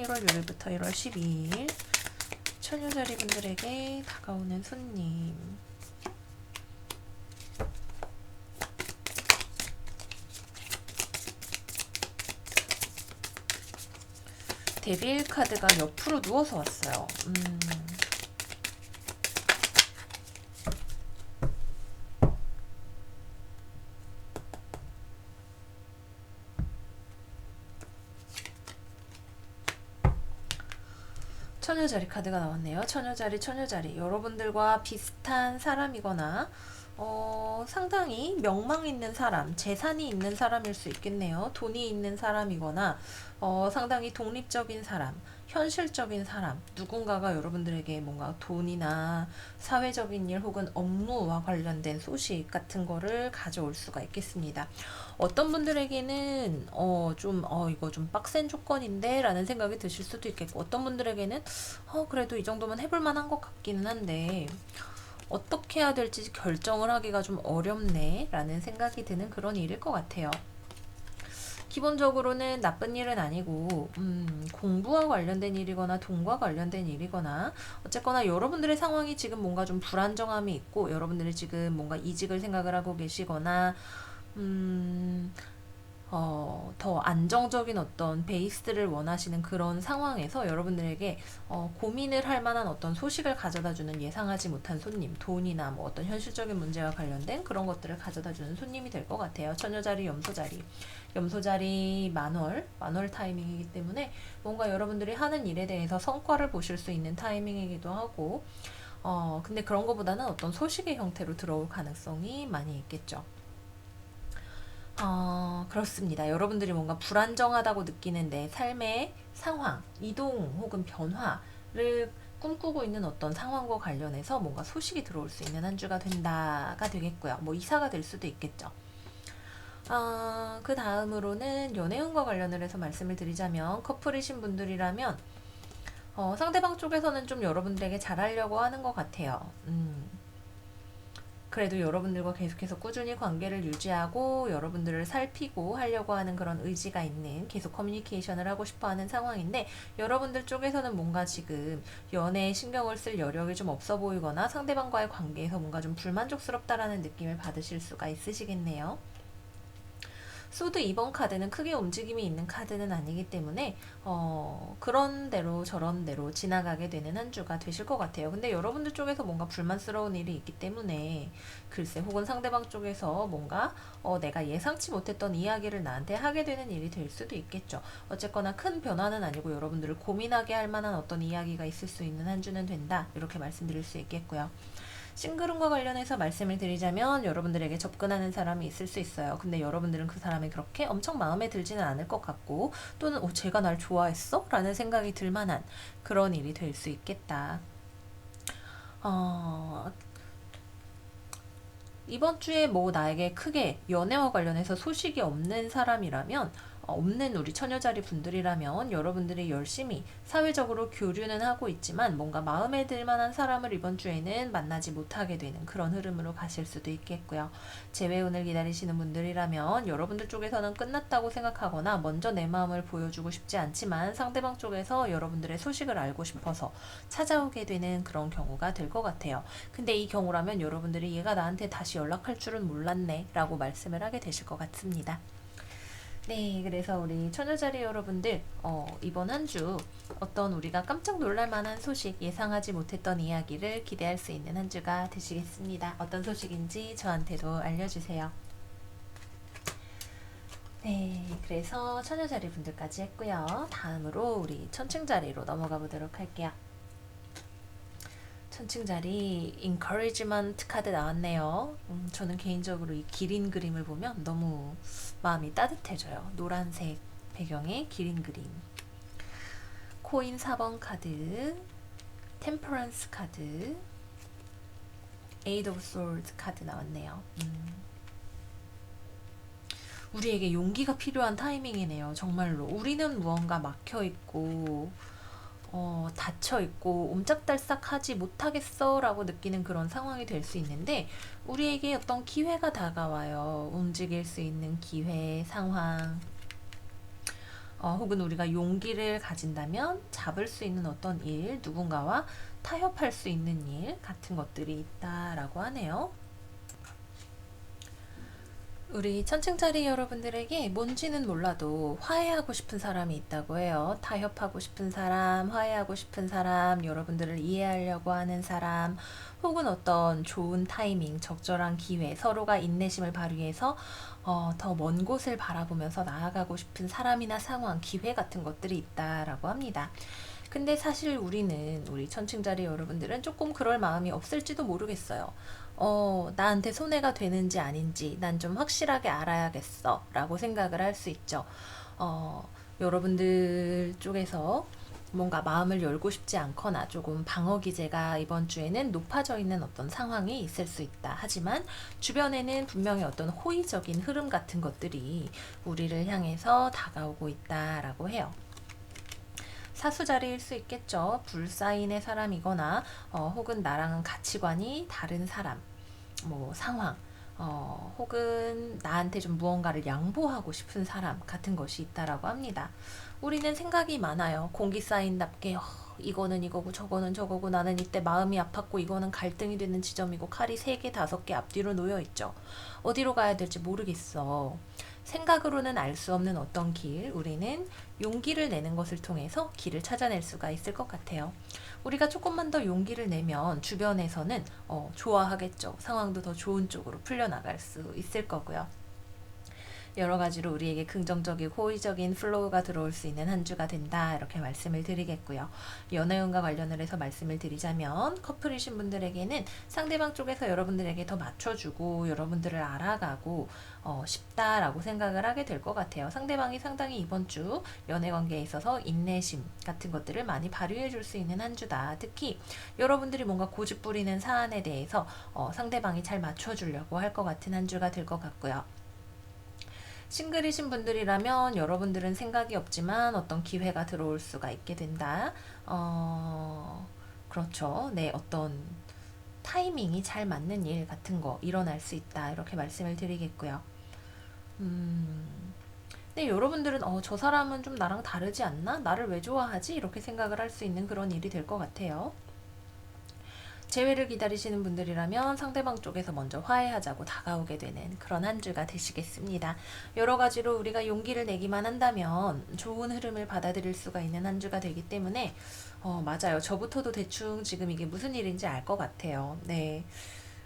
Speaker 1: 1월 6일부터 1월 12일 처녀자리 분들에게 다가오는 손님. 데빌 카드가 옆으로 누워서 왔어요. 처녀자리 카드가 나왔네요. 처녀자리. 여러분들과 비슷한 사람이거나 상당히 명망 있는 사람, 재산이 있는 사람일 수 있겠네요. 돈이 있는 사람이거나 상당히 독립적인 사람, 현실적인 사람, 누군가가 여러분들에게 뭔가 돈이나 사회적인 일 혹은 업무와 관련된 소식 같은 거를 가져올 수가 있겠습니다. 어떤 분들에게는 이거 좀 빡센 조건인데 라는 생각이 드실 수도 있겠고, 어떤 분들에게는 그래도 이 정도면 해볼 만한 것 같기는 한데 어떻게 해야 될지 결정을 하기가 좀 어렵네 라는 생각이 드는 그런 일일 것 같아요. 기본적으로는 나쁜 일은 아니고 공부와 관련된 일이거나 돈과 관련된 일이거나, 어쨌거나 여러분들의 상황이 지금 뭔가 좀 불안정함이 있고 여러분들이 지금 뭔가 이직을 생각을 하고 계시거나 더 안정적인 어떤 베이스를 원하시는 그런 상황에서 여러분들에게 고민을 할 만한 어떤 소식을 가져다주는 예상하지 못한 손님, 돈이나 뭐 어떤 현실적인 문제와 관련된 그런 것들을 가져다주는 손님이 될 것 같아요. 처녀자리, 염소자리 만월 타이밍이기 때문에 뭔가 여러분들이 하는 일에 대해서 성과를 보실 수 있는 타이밍이기도 하고, 근데 그런 것보다는 어떤 소식의 형태로 들어올 가능성이 많이 있겠죠. 그렇습니다. 여러분들이 뭔가 불안정하다고 느끼는 내 삶의 상황, 이동 혹은 변화를 꿈꾸고 있는 어떤 상황과 관련해서 뭔가 소식이 들어올 수 있는 한 주가 된다가 되겠고요. 뭐 이사가 될 수도 있겠죠. 그 다음으로는 연애운과 관련을 해서 말씀을 드리자면, 커플이신 분들이라면 상대방 쪽에서는 좀 여러분들에게 잘하려고 하는 것 같아요. 그래도 여러분들과 계속해서 꾸준히 관계를 유지하고 여러분들을 살피고 하려고 하는 그런 의지가 있는, 계속 커뮤니케이션을 하고 싶어 하는 상황인데, 여러분들 쪽에서는 뭔가 지금 연애에 신경을 쓸 여력이 좀 없어 보이거나 상대방과의 관계에서 뭔가 좀 불만족스럽다라는 느낌을 받으실 수가 있으시겠네요. 소드 2번 카드는 크게 움직임이 있는 카드는 아니기 때문에 그런 대로 저런 대로 지나가게 되는 한 주가 되실 것 같아요. 근데 여러분들 쪽에서 뭔가 불만스러운 일이 있기 때문에, 글쎄, 혹은 상대방 쪽에서 뭔가 내가 예상치 못했던 이야기를 나한테 하게 되는 일이 될 수도 있겠죠. 어쨌거나 큰 변화는 아니고 여러분들을 고민하게 할 만한 어떤 이야기가 있을 수 있는 한 주는 된다, 이렇게 말씀드릴 수 있겠고요. 싱글음과 관련해서 말씀을 드리자면, 여러분들에게 접근하는 사람이 있을 수 있어요. 근데 여러분들은 그 사람이 그렇게 엄청 마음에 들지는 않을 것 같고, 또는 쟤가 날 좋아했어? 라는 생각이 들 만한 그런 일이 될 수 있겠다. 어, 이번 주에 뭐 나에게 크게 연애와 관련해서 소식이 없는 사람이라면, 없는 우리 처녀자리 분들이라면, 여러분들이 열심히 사회적으로 교류는 하고 있지만 뭔가 마음에 들 만한 사람을 이번 주에는 만나지 못하게 되는 그런 흐름으로 가실 수도 있겠고요. 재회운을 기다리시는 분들이라면 여러분들 쪽에서는 끝났다고 생각하거나 먼저 내 마음을 보여주고 싶지 않지만 상대방 쪽에서 여러분들의 소식을 알고 싶어서 찾아오게 되는 그런 경우가 될 것 같아요. 근데 이 경우라면 여러분들이 얘가 나한테 다시 연락할 줄은 몰랐네 라고 말씀을 하게 되실 것 같습니다. 네, 그래서 우리 처녀자리 여러분들, 이번 한 주 어떤 우리가 깜짝 놀랄 만한 소식, 예상하지 못했던 이야기를 기대할 수 있는 한 주가 되시겠습니다. 어떤 소식인지 저한테도 알려주세요. 네, 그래서 처녀자리 분들까지 했고요. 다음으로 우리 천칭자리로 넘어가 보도록 할게요. 천칭자리 encouragement 카드 나왔네요. 저는 개인적으로 이 기린 그림을 보면 너무 마음이 따뜻해져요. 노란색 배경의 기린 그림. 코인 4번 카드, 템퍼런스 카드, 에이드 오브 스워드 카드 나왔네요. 우리에게 용기가 필요한 타이밍이네요. 정말로. 우리는 무언가 막혀있고 닫혀있고 옴짝달싹하지 못하겠어 라고 느끼는 그런 상황이 될 수 있는데, 우리에게 어떤 기회가 다가와요. 움직일 수 있는 기회, 상황, 혹은 우리가 용기를 가진다면 잡을 수 있는 어떤 일, 누군가와 타협할 수 있는 일 같은 것들이 있다라고 하네요. 우리 천칭자리 여러분들에게 뭔지는 몰라도 화해하고 싶은 사람이 있다고 해요. 타협하고 싶은 사람, 화해하고 싶은 사람, 여러분들을 이해하려고 하는 사람, 혹은 어떤 좋은 타이밍, 적절한 기회, 서로가 인내심을 발휘해서 더 먼 곳을 바라보면서 나아가고 싶은 사람이나 상황, 기회 같은 것들이 있다라고 합니다. 근데 사실 우리 천칭자리 여러분들은 조금 그럴 마음이 없을지도 모르겠어요. 나한테 손해가 되는지 아닌지 난 좀 확실하게 알아야겠어 라고 생각을 할 수 있죠. 여러분들 쪽에서 뭔가 마음을 열고 싶지 않거나 조금 방어 기제가 이번 주에는 높아져 있는 어떤 상황이 있을 수 있다. 하지만 주변에는 분명히 어떤 호의적인 흐름 같은 것들이 우리를 향해서 다가오고 있다라고 해요. 사수자리일 수 있겠죠. 불사인의 사람이거나 혹은 나랑은 가치관이 다른 사람, 뭐 상황, 혹은 나한테 좀 무언가를 양보하고 싶은 사람 같은 것이 있다라고 합니다. 우리는 생각이 많아요. 공기사인답게 이거는 이거고 저거는 저거고, 나는 이때 마음이 아팠고 이거는 갈등이 되는 지점이고, 칼이 3개 5개 앞뒤로 놓여 있죠. 어디로 가야 될지 모르겠어. 생각으로는 알 수 없는 어떤 길, 우리는 용기를 내는 것을 통해서 길을 찾아낼 수가 있을 것 같아요. 우리가 조금만 더 용기를 내면 주변에서는 좋아하겠죠. 상황도 더 좋은 쪽으로 풀려나갈 수 있을 거고요. 여러 가지로 우리에게 긍정적이고 호의적인 플로우가 들어올 수 있는 한 주가 된다, 이렇게 말씀을 드리겠고요. 연애운과 관련을 해서 말씀을 드리자면, 커플이신 분들에게는 상대방 쪽에서 여러분들에게 더 맞춰주고 여러분들을 알아가고 싶다라고 생각을 하게 될 것 같아요. 상대방이 상당히 이번 주 연애관계에 있어서 인내심 같은 것들을 많이 발휘해 줄 수 있는 한 주다. 특히 여러분들이 뭔가 고집 부리는 사안에 대해서 상대방이 잘 맞춰주려고 할 것 같은 한 주가 될 것 같고요. 싱글이신 분들이라면 여러분들은 생각이 없지만 어떤 기회가 들어올 수가 있게 된다. 그렇죠. 네, 어떤 타이밍이 잘 맞는 일 같은 거 일어날 수 있다. 이렇게 말씀을 드리겠고요. 근데 여러분들은 저 사람은 좀 나랑 다르지 않나? 나를 왜 좋아하지? 이렇게 생각을 할 수 있는 그런 일이 될 것 같아요. 재회를 기다리시는 분들이라면 상대방 쪽에서 먼저 화해하자고 다가오게 되는 그런 한 주가 되시겠습니다. 여러 가지로 우리가 용기를 내기만 한다면 좋은 흐름을 받아들일 수가 있는 한 주가 되기 때문에 맞아요. 저부터도 대충 지금 이게 무슨 일인지 알 것 같아요. 네.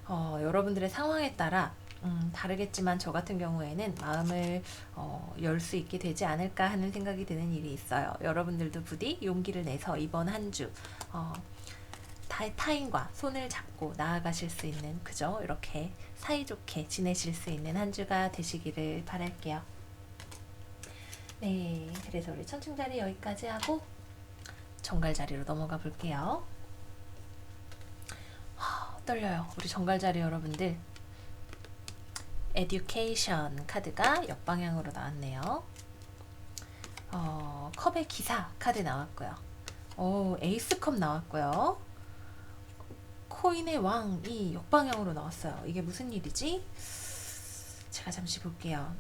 Speaker 1: 여러분들의 상황에 따라 다르겠지만 저 같은 경우에는 마음을 열 수 있게 되지 않을까 하는 생각이 드는 일이 있어요. 여러분들도 부디 용기를 내서 이번 한 주 타인과 손을 잡고 나아가실 수 있는 그죠? 이렇게 사이좋게 지내실 수 있는 한 주가 되시기를 바랄게요. 네, 그래서 우리 천칭자리 여기까지 하고 정갈자리로 넘어가 볼게요. 떨려요. 우리 정갈자리 여러분들. 에듀케이션 카드가 역방향으로 나왔네요. 컵의 기사 카드 나왔고요. 에이스컵 나왔고요. 코인의 왕이 역방향으로 나왔어요. 이게 무슨 일이지? 제가 잠시 볼게요.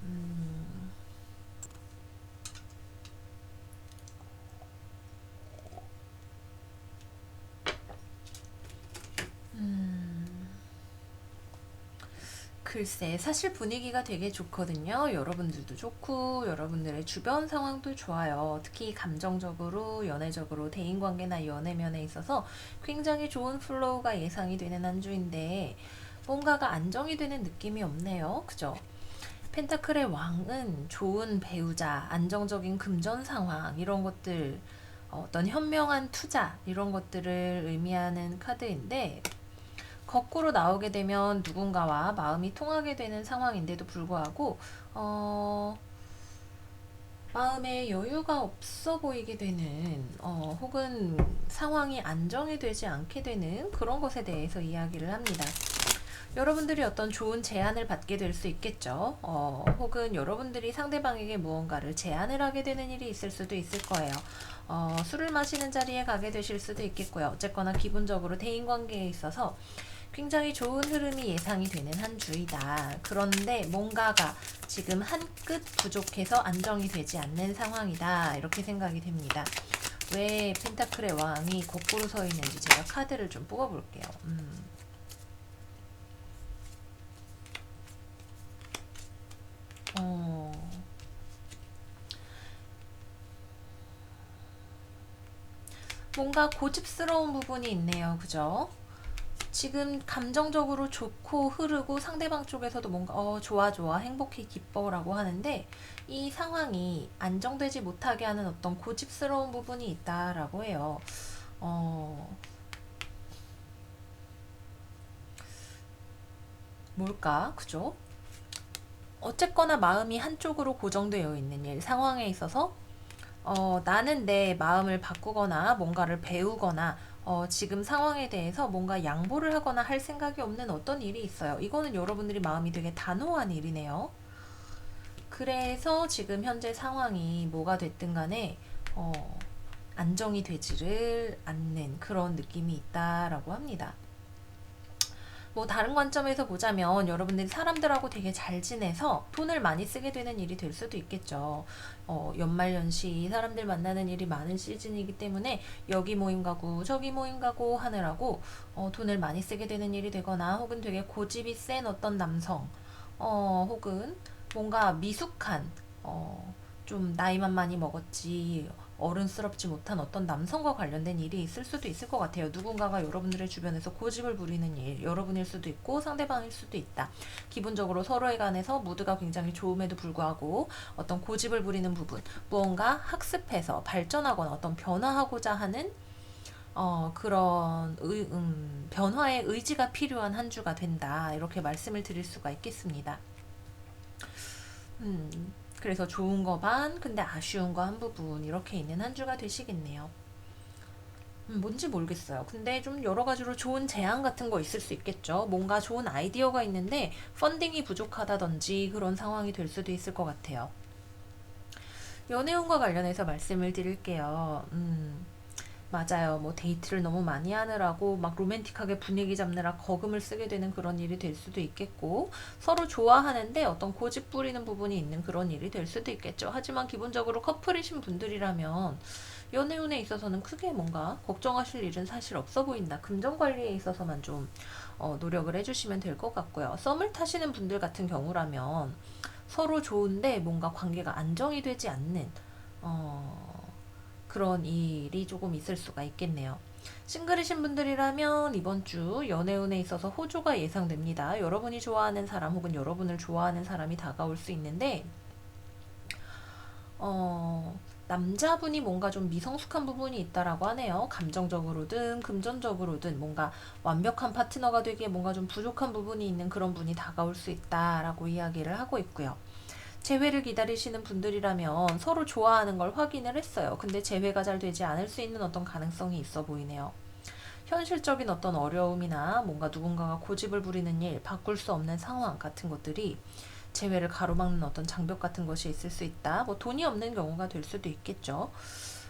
Speaker 1: 글쎄, 사실 분위기가 되게 좋거든요. 여러분들도 좋고, 여러분들의 주변 상황도 좋아요. 특히 감정적으로, 연애적으로, 대인관계나 연애면에 있어서 굉장히 좋은 플로우가 예상이 되는 한 주인데, 뭔가가 안정이 되는 느낌이 없네요. 그죠? 펜타클의 왕은 좋은 배우자, 안정적인 금전 상황, 이런 것들, 어떤 현명한 투자, 이런 것들을 의미하는 카드인데, 거꾸로 나오게 되면 누군가와 마음이 통하게 되는 상황인데도 불구하고 마음에 여유가 없어 보이게 되는 혹은 상황이 안정이 되지 않게 되는 그런 것에 대해서 이야기를 합니다. 여러분들이 어떤 좋은 제안을 받게 될 수 있겠죠. 혹은 여러분들이 상대방에게 무언가를 제안을 하게 되는 일이 있을 수도 있을 거예요. 술을 마시는 자리에 가게 되실 수도 있겠고요. 어쨌거나 기본적으로 대인관계에 있어서 굉장히 좋은 흐름이 예상이 되는 한 주이다. 그런데 뭔가가 지금 한 끗 부족해서 안정이 되지 않는 상황이다. 이렇게 생각이 됩니다. 왜 펜타클의 왕이 거꾸로 서 있는지 제가 카드를 좀 뽑아볼게요. 뭔가 고집스러운 부분이 있네요. 그죠? 지금 감정적으로 좋고 흐르고 상대방 쪽에서도 뭔가 좋아 좋아 행복해 기뻐라고 하는데 이 상황이 안정되지 못하게 하는 어떤 고집스러운 부분이 있다라고 해요. 뭘까? 그죠? 어쨌거나 마음이 한쪽으로 고정되어 있는 일 상황에 있어서 나는 내 마음을 바꾸거나 뭔가를 배우거나 지금 상황에 대해서 뭔가 양보를 하거나 할 생각이 없는 어떤 일이 있어요. 이거는 여러분들이 마음이 되게 단호한 일이네요. 그래서 지금 현재 상황이 뭐가 됐든 간에 안정이 되지를 않는 그런 느낌이 있다라고 합니다. 뭐 다른 관점에서 보자면 여러분들이 사람들하고 되게 잘 지내서 돈을 많이 쓰게 되는 일이 될 수도 있겠죠. 연말연시 사람들 만나는 일이 많은 시즌이기 때문에 여기 모임 가고 저기 모임 가고 하느라고 돈을 많이 쓰게 되는 일이 되거나 혹은 되게 고집이 센 어떤 남성 혹은 뭔가 미숙한 좀 나이만 많이 먹었지 어른스럽지 못한 어떤 남성과 관련된 일이 있을 수도 있을 것 같아요. 누군가가 여러분들의 주변에서 고집을 부리는 일, 여러분일 수도 있고 상대방일 수도 있다. 기본적으로 서로에 관해서 무드가 굉장히 좋음에도 불구하고 어떤 고집을 부리는 부분, 무언가 학습해서 발전하거나 어떤 변화하고자 하는 그런 변화의 의지가 필요한 한 주가 된다. 이렇게 말씀을 드릴 수가 있겠습니다. 그래서 좋은 거 반, 근데 아쉬운 거 한 부분 이렇게 있는 한 주가 되시겠네요. 뭔지 모르겠어요. 근데 좀 여러 가지로 좋은 제안 같은 거 있을 수 있겠죠. 뭔가 좋은 아이디어가 있는데 펀딩이 부족하다든지 그런 상황이 될 수도 있을 것 같아요. 연애운과 관련해서 말씀을 드릴게요. 맞아요. 뭐 데이트를 너무 많이 하느라고 막 로맨틱하게 분위기 잡느라 거금을 쓰게 되는 그런 일이 될 수도 있겠고, 서로 좋아하는데 어떤 고집 부리는 부분이 있는 그런 일이 될 수도 있겠죠. 하지만 기본적으로 커플이신 분들이라면 연애운에 있어서는 크게 뭔가 걱정하실 일은 사실 없어 보인다. 금전 관리에 있어서만 좀 노력을 해주시면 될 것 같고요. 썸을 타시는 분들 같은 경우라면 서로 좋은데 뭔가 관계가 안정이 되지 않는 어, 그런 일이 조금 있을 수가 있겠네요. 싱글이신 분들이라면 이번 주 연애운에 있어서 호조가 예상됩니다. 여러분이 좋아하는 사람 혹은 여러분을 좋아하는 사람이 다가올 수 있는데, 남자분이 뭔가 좀 미성숙한 부분이 있다라고 하네요. 감정적으로든 금전적으로든 뭔가 완벽한 파트너가 되기에 뭔가 좀 부족한 부분이 있는 그런 분이 다가올 수 있다라고 이야기를 하고 있고요. 재회를 기다리시는 분들이라면 서로 좋아하는 걸 확인을 했어요. 근데 재회가 잘 되지 않을 수 있는 어떤 가능성이 있어 보이네요. 현실적인 어떤 어려움이나 뭔가 누군가가 고집을 부리는 일, 바꿀 수 없는 상황 같은 것들이 재회를 가로막는 어떤 장벽 같은 것이 있을 수 있다. 뭐 돈이 없는 경우가 될 수도 있겠죠.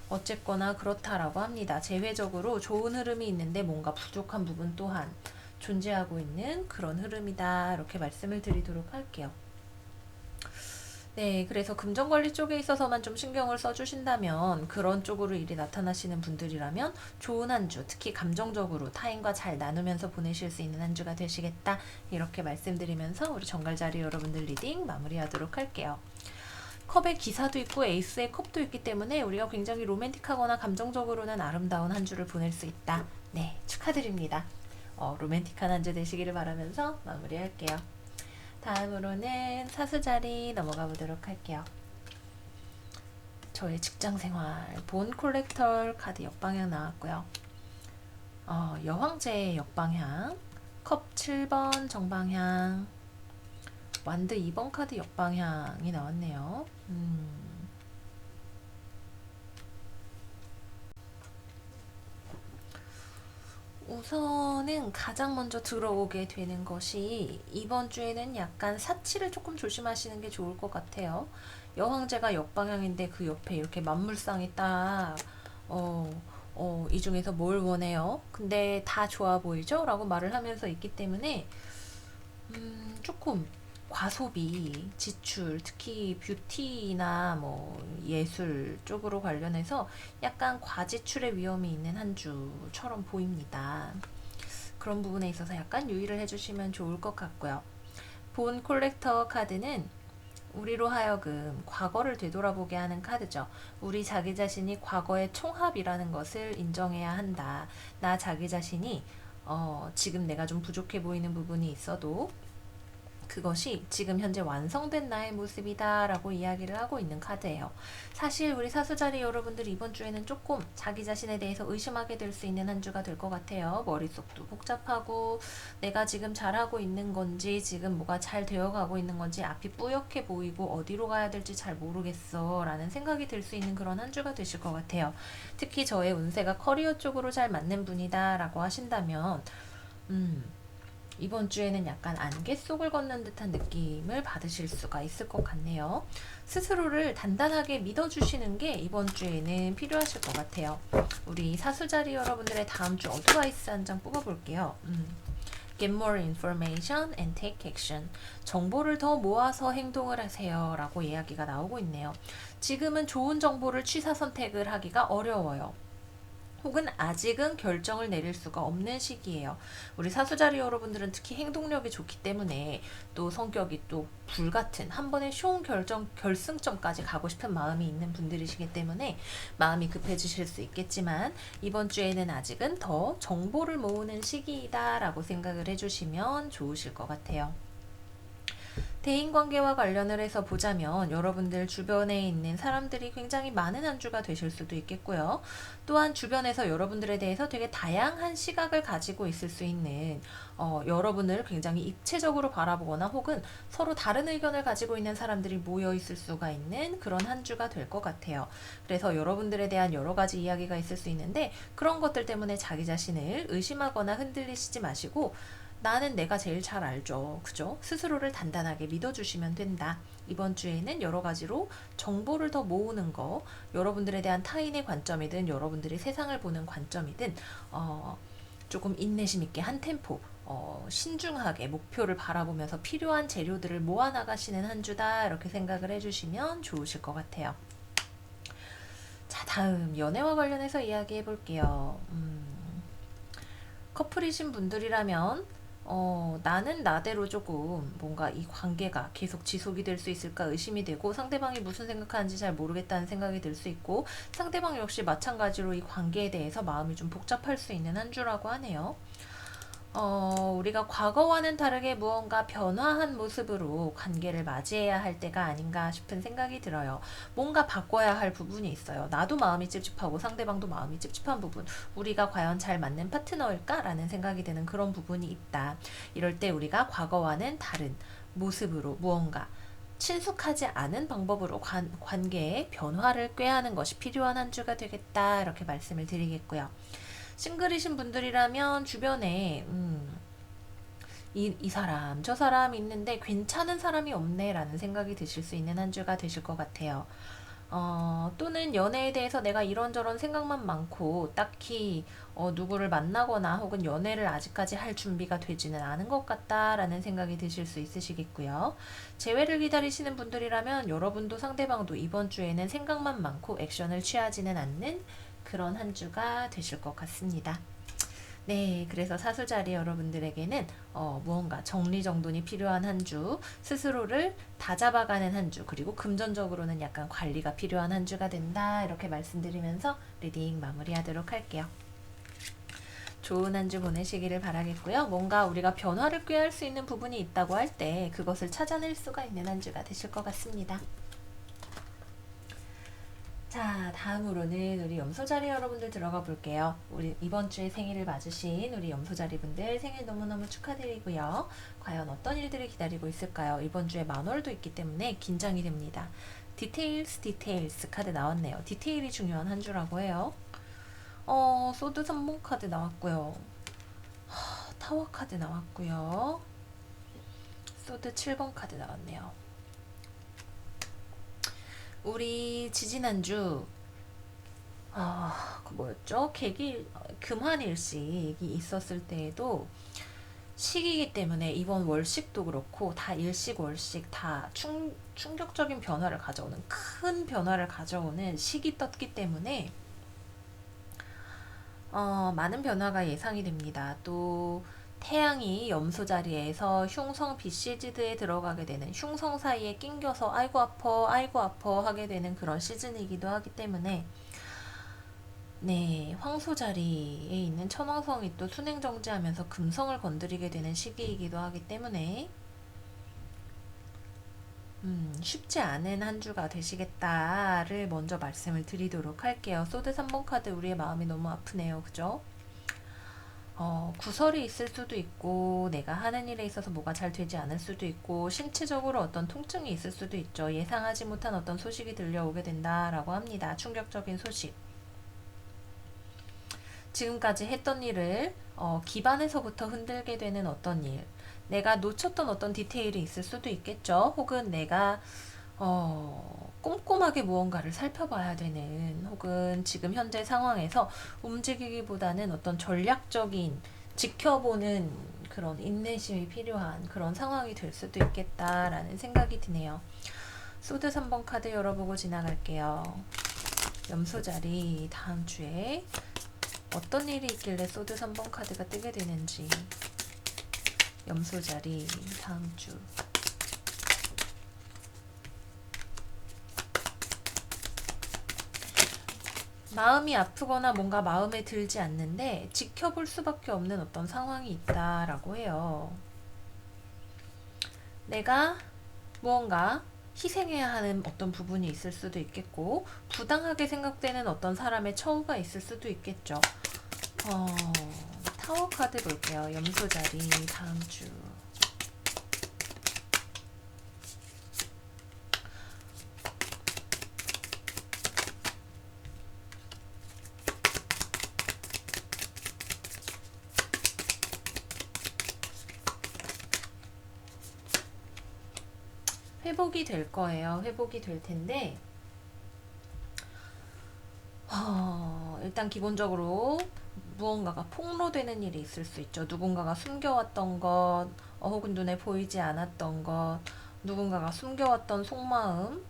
Speaker 1: 어쨌거나 그렇다라고 합니다. 재회적으로 좋은 흐름이 있는데 뭔가 부족한 부분 또한 존재하고 있는 그런 흐름이다. 이렇게 말씀을 드리도록 할게요. 네, 그래서 금전관리 쪽에 있어서만 좀 신경을 써주신다면 그런 쪽으로 일이 나타나시는 분들이라면 좋은 한 주, 특히 감정적으로 타인과 잘 나누면서 보내실 수 있는 한 주가 되시겠다. 이렇게 말씀드리면서 우리 정갈자리 여러분들 리딩 마무리하도록 할게요. 컵에 기사도 있고 에이스의 컵도 있기 때문에 우리가 굉장히 로맨틱하거나 감정적으로는 아름다운 한 주를 보낼 수 있다. 네, 축하드립니다. 로맨틱한 한 주 되시기를 바라면서 마무리할게요. 다음으로는 사수자리 넘어가 보도록 할게요. 저의 직장생활 본 콜렉터 카드 역방향 나왔고요. 여황제 역방향, 컵 7번 정방향, 완드 2번 카드 역방향이 나왔네요. 우선은 가장 먼저 들어오게 되는 것이 이번 주에는 약간 사치를 조금 조심하시는 게 좋을 것 같아요. 여황제가 역방향인데 그 옆에 이렇게 만물상이 딱, 이 중에서 뭘 원해요? 근데 다 좋아 보이죠? 라고 말을 하면서 있기 때문에, 조금 과소비, 지출, 특히 뷰티나 뭐 예술 쪽으로 관련해서 약간 과지출의 위험이 있는 한 주처럼 보입니다. 그런 부분에 있어서 약간 유의를 해주시면 좋을 것 같고요. 본 콜렉터 카드는 우리로 하여금 과거를 되돌아보게 하는 카드죠. 우리 자기 자신이 과거의 총합이라는 것을 인정해야 한다. 나 자기 자신이 지금 내가 좀 부족해 보이는 부분이 있어도 그것이 지금 현재 완성된 나의 모습이다 라고 이야기를 하고 있는 카드예요. 사실 우리 사수자리 여러분들 이번 주에는 조금 자기 자신에 대해서 의심하게 될 수 있는 한 주가 될 것 같아요. 머릿속도 복잡하고 내가 지금 잘하고 있는 건지 지금 뭐가 잘 되어가고 있는 건지 앞이 뿌옇게 보이고 어디로 가야 될지 잘 모르겠어 라는 생각이 들 수 있는 그런 한 주가 되실 것 같아요. 특히 저의 운세가 커리어 쪽으로 잘 맞는 분이다 라고 하신다면 이번 주에는 약간 안개 속을 걷는 듯한 느낌을 받으실 수가 있을 것 같네요. 스스로를 단단하게 믿어주시는 게 이번 주에는 필요하실 것 같아요. 우리 사수자리 여러분들의 다음 주 어드바이스 한 장 뽑아볼게요. Get more information and take action. 정보를 더 모아서 행동을 하세요. 라고 이야기가 나오고 있네요. 지금은 좋은 정보를 취사 선택을 하기가 어려워요. 혹은 아직은 결정을 내릴 수가 없는 시기예요. 우리 사수자리 여러분들은 특히 행동력이 좋기 때문에 또 성격이 또 불같은 한 번에 쉬운 결승점까지 가고 싶은 마음이 있는 분들이시기 때문에 마음이 급해지실 수 있겠지만 이번 주에는 아직은 더 정보를 모으는 시기이다라고 생각을 해주시면 좋으실 것 같아요. 대인관계와 관련을 해서 보자면 여러분들 주변에 있는 사람들이 굉장히 많은 한 주가 되실 수도 있겠고요. 또한 주변에서 여러분들에 대해서 되게 다양한 시각을 가지고 있을 수 있는 여러분을 굉장히 입체적으로 바라보거나 혹은 서로 다른 의견을 가지고 있는 사람들이 모여 있을 수가 있는 그런 한 주가 될 것 같아요. 그래서 여러분들에 대한 여러 가지 이야기가 있을 수 있는데 그런 것들 때문에 자기 자신을 의심하거나 흔들리시지 마시고 나는 내가 제일 잘 알죠. 그죠? 스스로를 단단하게 믿어주시면 된다. 이번 주에는 여러 가지로 정보를 더 모으는 거, 여러분들에 대한 타인의 관점이든 여러분들이 세상을 보는 관점이든 어, 조금 인내심 있게 한 템포, 신중하게 목표를 바라보면서 필요한 재료들을 모아 나가시는 한 주다. 이렇게 생각을 해주시면 좋으실 것 같아요. 자, 다음 연애와 관련해서 이야기해 볼게요. 커플이신 분들이라면 나는 나대로 조금 뭔가 이 관계가 계속 지속이 될 수 있을까 의심이 되고 상대방이 무슨 생각하는지 잘 모르겠다는 생각이 들 수 있고 상대방 역시 마찬가지로 이 관계에 대해서 마음이 좀 복잡할 수 있는 한 주라고 하네요. 우리가 과거와는 다르게 무언가 변화한 모습으로 관계를 맞이해야 할 때가 아닌가 싶은 생각이 들어요. 뭔가 바꿔야 할 부분이 있어요. 나도 마음이 찝찝하고 상대방도 마음이 찝찝한 부분. 우리가 과연 잘 맞는 파트너일까라는 생각이 드는 그런 부분이 있다. 이럴 때 우리가 과거와는 다른 모습으로 무언가 친숙하지 않은 방법으로 관계의 변화를 꾀하는 것이 필요한 한 주가 되겠다. 이렇게 말씀을 드리겠고요. 싱글이신 분들이라면 주변에 이 사람 저 사람 있는데 괜찮은 사람이 없네 라는 생각이 드실 수 있는 한 주가 되실 것 같아요. 또는 연애에 대해서 내가 이런저런 생각만 많고 딱히 누구를 만나거나 혹은 연애를 아직까지 할 준비가 되지는 않은 것 같다라는 생각이 드실 수 있으시겠고요. 재회를 기다리시는 분들이라면 여러분도 상대방도 이번 주에는 생각만 많고 액션을 취하지는 않는 그런 한 주가 되실 것 같습니다. 네, 그래서 사수자리 여러분들에게는 무언가 정리정돈이 필요한 한 주, 스스로를 다잡아가는 한 주, 그리고 금전적으로는 약간 관리가 필요한 한 주가 된다. 이렇게 말씀드리면서 리딩 마무리하도록 할게요. 좋은 한 주 보내시기를 바라겠고요. 뭔가 우리가 변화를 꾀할 수 있는 부분이 있다고 할 때 그것을 찾아낼 수가 있는 한 주가 되실 것 같습니다. 자, 다음으로는 우리 염소자리 여러분들 들어가 볼게요. 우리 이번 주에 생일을 맞으신 우리 염소자리 분들 생일 너무너무 축하드리고요. 과연 어떤 일들이 기다리고 있을까요? 이번 주에 만월도 있기 때문에 긴장이 됩니다. 디테일스 카드 나왔네요. 디테일이 중요한 한 주라고 해요. 소드 3번 카드 나왔고요. 타워 카드 나왔고요. 소드 7번 카드 나왔네요. 우리 지지난주 그 뭐였죠? 금환일식이 있었을 때에도 식이기 때문에 이번 월식도 그렇고 다 일식 월식 다 충격적인 변화를 가져오는 큰 변화를 가져오는 식이 떴기 때문에 많은 변화가 예상이 됩니다. 또 태양이 염소 자리에서 흉성 비시즈드에 들어가게 되는 흉성 사이에 낑겨서 아이고 아파 하게 되는 그런 시즌이기도 하기 때문에 네, 황소 자리에 있는 천왕성이 또 순행 정지하면서 금성을 건드리게 되는 시기이기도 하기 때문에 쉽지 않은 한 주가 되시겠다를 먼저 말씀을 드리도록 할게요. 소드 3번 카드 우리의 마음이 너무 아프네요. 그죠? 구설이 있을 수도 있고 내가 하는 일에 있어서 뭐가 잘 되지 않을 수도 있고 신체적으로 어떤 통증이 있을 수도 있죠. 예상하지 못한 어떤 소식이 들려오게 된다라고 합니다. 충격적인 소식. 지금까지 했던 일을 기반에서부터 흔들게 되는 어떤 일, 내가 놓쳤던 어떤 디테일이 있을 수도 있겠죠. 혹은 내가 꼼꼼하게 무언가를 살펴봐야 되는 혹은 지금 현재 상황에서 움직이기보다는 어떤 전략적인 지켜보는 그런 인내심이 필요한 그런 상황이 될 수도 있겠다라는 생각이 드네요. 소드 3번 카드 열어보고 지나갈게요. 염소 자리 다음 주에 어떤 일이 있길래 소드 3번 카드가 뜨게 되는지 염소 자리 다음 주 마음이 아프거나 뭔가 마음에 들지 않는데 지켜볼 수밖에 없는 어떤 상황이 있다라고 해요. 내가 무언가 희생해야 하는 어떤 부분이 있을 수도 있겠고 부당하게 생각되는 어떤 사람의 처우가 있을 수도 있겠죠. 타워 카드 볼게요. 염소 자리 다음 주 회복이 될 거예요. 회복이 될 텐데, 일단 기본적으로 무언가가 폭로되는 일이 있을 수 있죠. 누군가가 숨겨왔던 것, 혹은 눈에 보이지 않았던 것, 누군가가 숨겨왔던 속마음,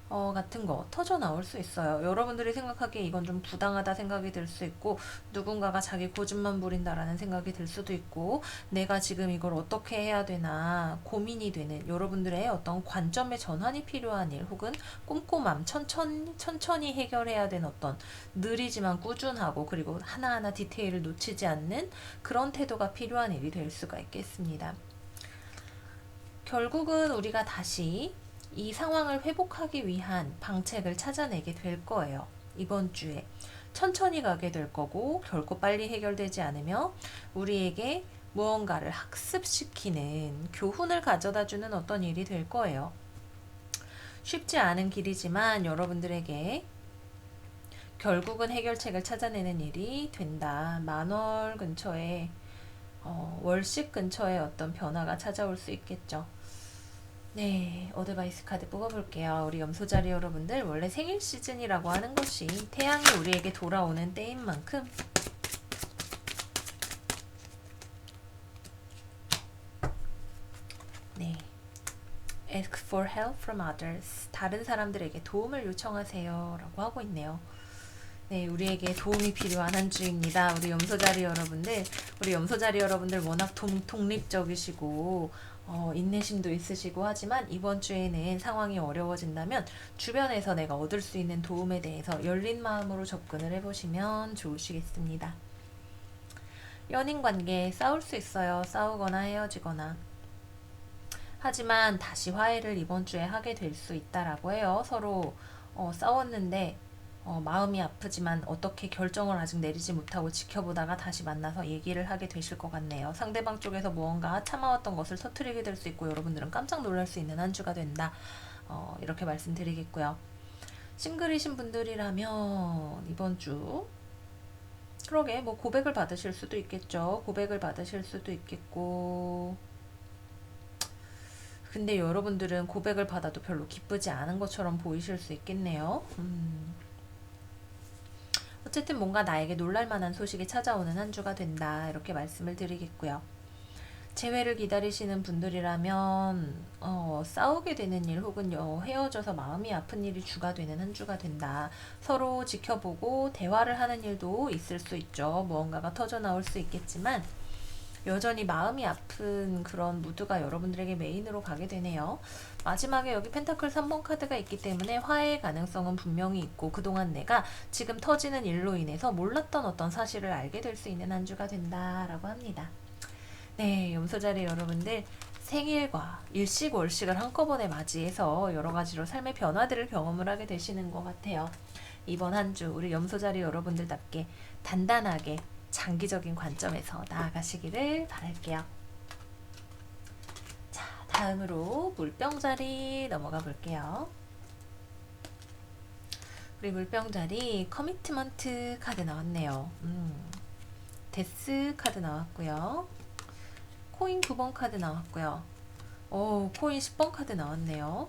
Speaker 1: 같은 거 터져 나올 수 있어요. 여러분들이 생각하기에 이건 좀 부당하다 생각이 들 수 있고, 누군가가 자기 고집만 부린다라는 생각이 들 수도 있고, 내가 지금 이걸 어떻게 해야 되나 고민이 되는 여러분들의 어떤 관점의 전환이 필요한 일, 혹은 꼼꼼함, 천천히 해결해야 되는 어떤 느리지만 꾸준하고, 그리고 하나하나 디테일을 놓치지 않는 그런 태도가 필요한 일이 될 수가 있겠습니다. 결국은 우리가 다시 이 상황을 회복하기 위한 방책을 찾아내게 될 거예요. 이번 주에 천천히 가게 될 거고, 결코 빨리 해결되지 않으며 우리에게 무언가를 학습시키는 교훈을 가져다주는 어떤 일이 될 거예요. 쉽지 않은 길이지만 여러분들에게 결국은 해결책을 찾아내는 일이 된다. 만월 근처에, 월식 근처에 어떤 변화가 찾아올 수 있겠죠. 네, 어드바이스 카드 뽑아볼게요. 우리 염소자리 여러분들, 원래 생일 시즌이라고 하는 것이 태양이 우리에게 돌아오는 때인 만큼 네, ask for help from others. 다른 사람들에게 도움을 요청하세요 라고 하고 있네요. 네, 우리에게 도움이 필요한 한 주입니다. 우리 염소자리 여러분들, 워낙 독립적이시고 인내심도 있으시고 하지만, 이번 주에는 상황이 어려워진다면 주변에서 내가 얻을 수 있는 도움에 대해서 열린 마음으로 접근을 해보시면 좋으시겠습니다. 연인관계 싸울 수 있어요. 싸우거나 헤어지거나. 하지만 다시 화해를 이번 주에 하게 될 수 있다라고 해요. 서로 싸웠는데 마음이 아프지만 어떻게 결정을 아직 내리지 못하고 지켜보다가 다시 만나서 얘기를 하게 되실 것 같네요. 상대방 쪽에서 무언가 참아왔던 것을 터뜨리게 될 수 있고, 여러분들은 깜짝 놀랄 수 있는 한 주가 된다. 이렇게 말씀드리겠고요. 싱글이신 분들이라면 이번 주, 그러게 뭐 고백을 받으실 수도 있겠죠. 고백을 받으실 수도 있겠고, 근데 여러분들은 고백을 받아도 별로 기쁘지 않은 것처럼 보이실 수 있겠네요. 어쨌든 뭔가 나에게 놀랄만한 소식이 찾아오는 한 주가 된다, 이렇게 말씀을 드리겠고요. 재회를 기다리시는 분들이라면 싸우게 되는 일, 혹은 헤어져서 마음이 아픈 일이 주가 되는 한 주가 된다. 서로 지켜보고 대화를 하는 일도 있을 수 있죠. 무언가가 터져 나올 수 있겠지만 여전히 마음이 아픈 그런 무드가 여러분들에게 메인으로 가게 되네요. 마지막에 여기 펜타클 3번 카드가 있기 때문에 화해의 가능성은 분명히 있고, 그동안 내가 지금 터지는 일로 인해서 몰랐던 어떤 사실을 알게 될 수 있는 한 주가 된다라고 합니다. 네, 염소자리 여러분들, 생일과 일식월식을 한꺼번에 맞이해서 여러 가지로 삶의 변화들을 경험을 하게 되시는 것 같아요. 이번 한 주 우리 염소자리 여러분들답게 단단하게 장기적인 관점에서 나아가시기를 바랄게요. 자, 다음으로 물병자리 넘어가 볼게요. 우리 물병자리 커미트먼트 카드 나왔네요. 데스 카드 나왔고요. 코인 9번 카드 나왔고요. 코인 10번 카드 나왔네요.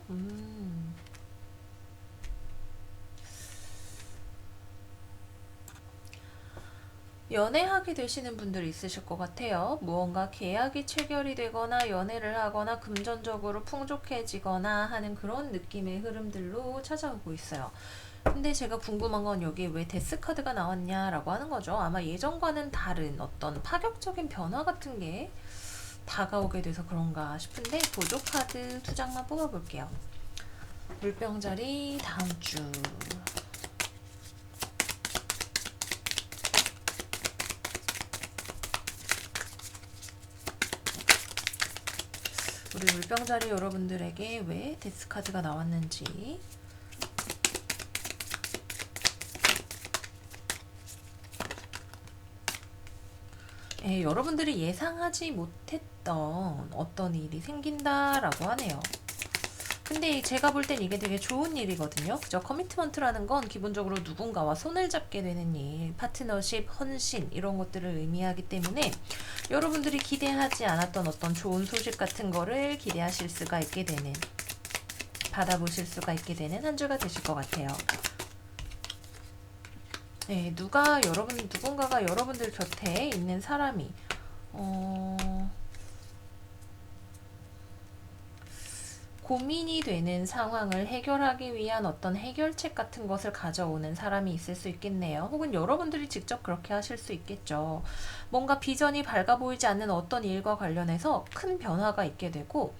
Speaker 1: 연애하게 되시는 분들이 있으실 것 같아요. 무언가 계약이 체결이 되거나 연애를 하거나 금전적으로 풍족해지거나 하는 그런 느낌의 흐름들로 찾아오고 있어요. 근데 제가 궁금한 건 여기에 왜 데스 카드가 나왔냐라고 하는 거죠. 아마 예전과는 다른 어떤 파격적인 변화 같은 게 다가오게 돼서 그런가 싶은데, 보조 카드 2장만 뽑아볼게요. 물병자리 다음 주. 우리 물병자리 여러분들에게 왜 데스카드가 나왔는지. 여러분들이 예상하지 못했던 어떤 일이 생긴다라고 하네요. 근데 제가 볼 땐 이게 되게 좋은 일이거든요. 그죠? 커미트먼트라는 건 기본적으로 누군가와 손을 잡게 되는 일, 파트너십, 헌신, 이런 것들을 의미하기 때문에 여러분들이 기대하지 않았던 어떤 좋은 소식 같은 거를 기대하실 수가 있게 되는, 받아보실 수가 있게 되는 한 주가 되실 것 같아요. 네, 누군가가 여러분들 곁에 있는 사람이 고민이 되는 상황을 해결하기 위한 어떤 해결책 같은 것을 가져오는 사람이 있을 수 있겠네요. 혹은 여러분들이 직접 그렇게 하실 수 있겠죠. 뭔가 비전이 밝아 보이지 않는 어떤 일과 관련해서 큰 변화가 있게 되고,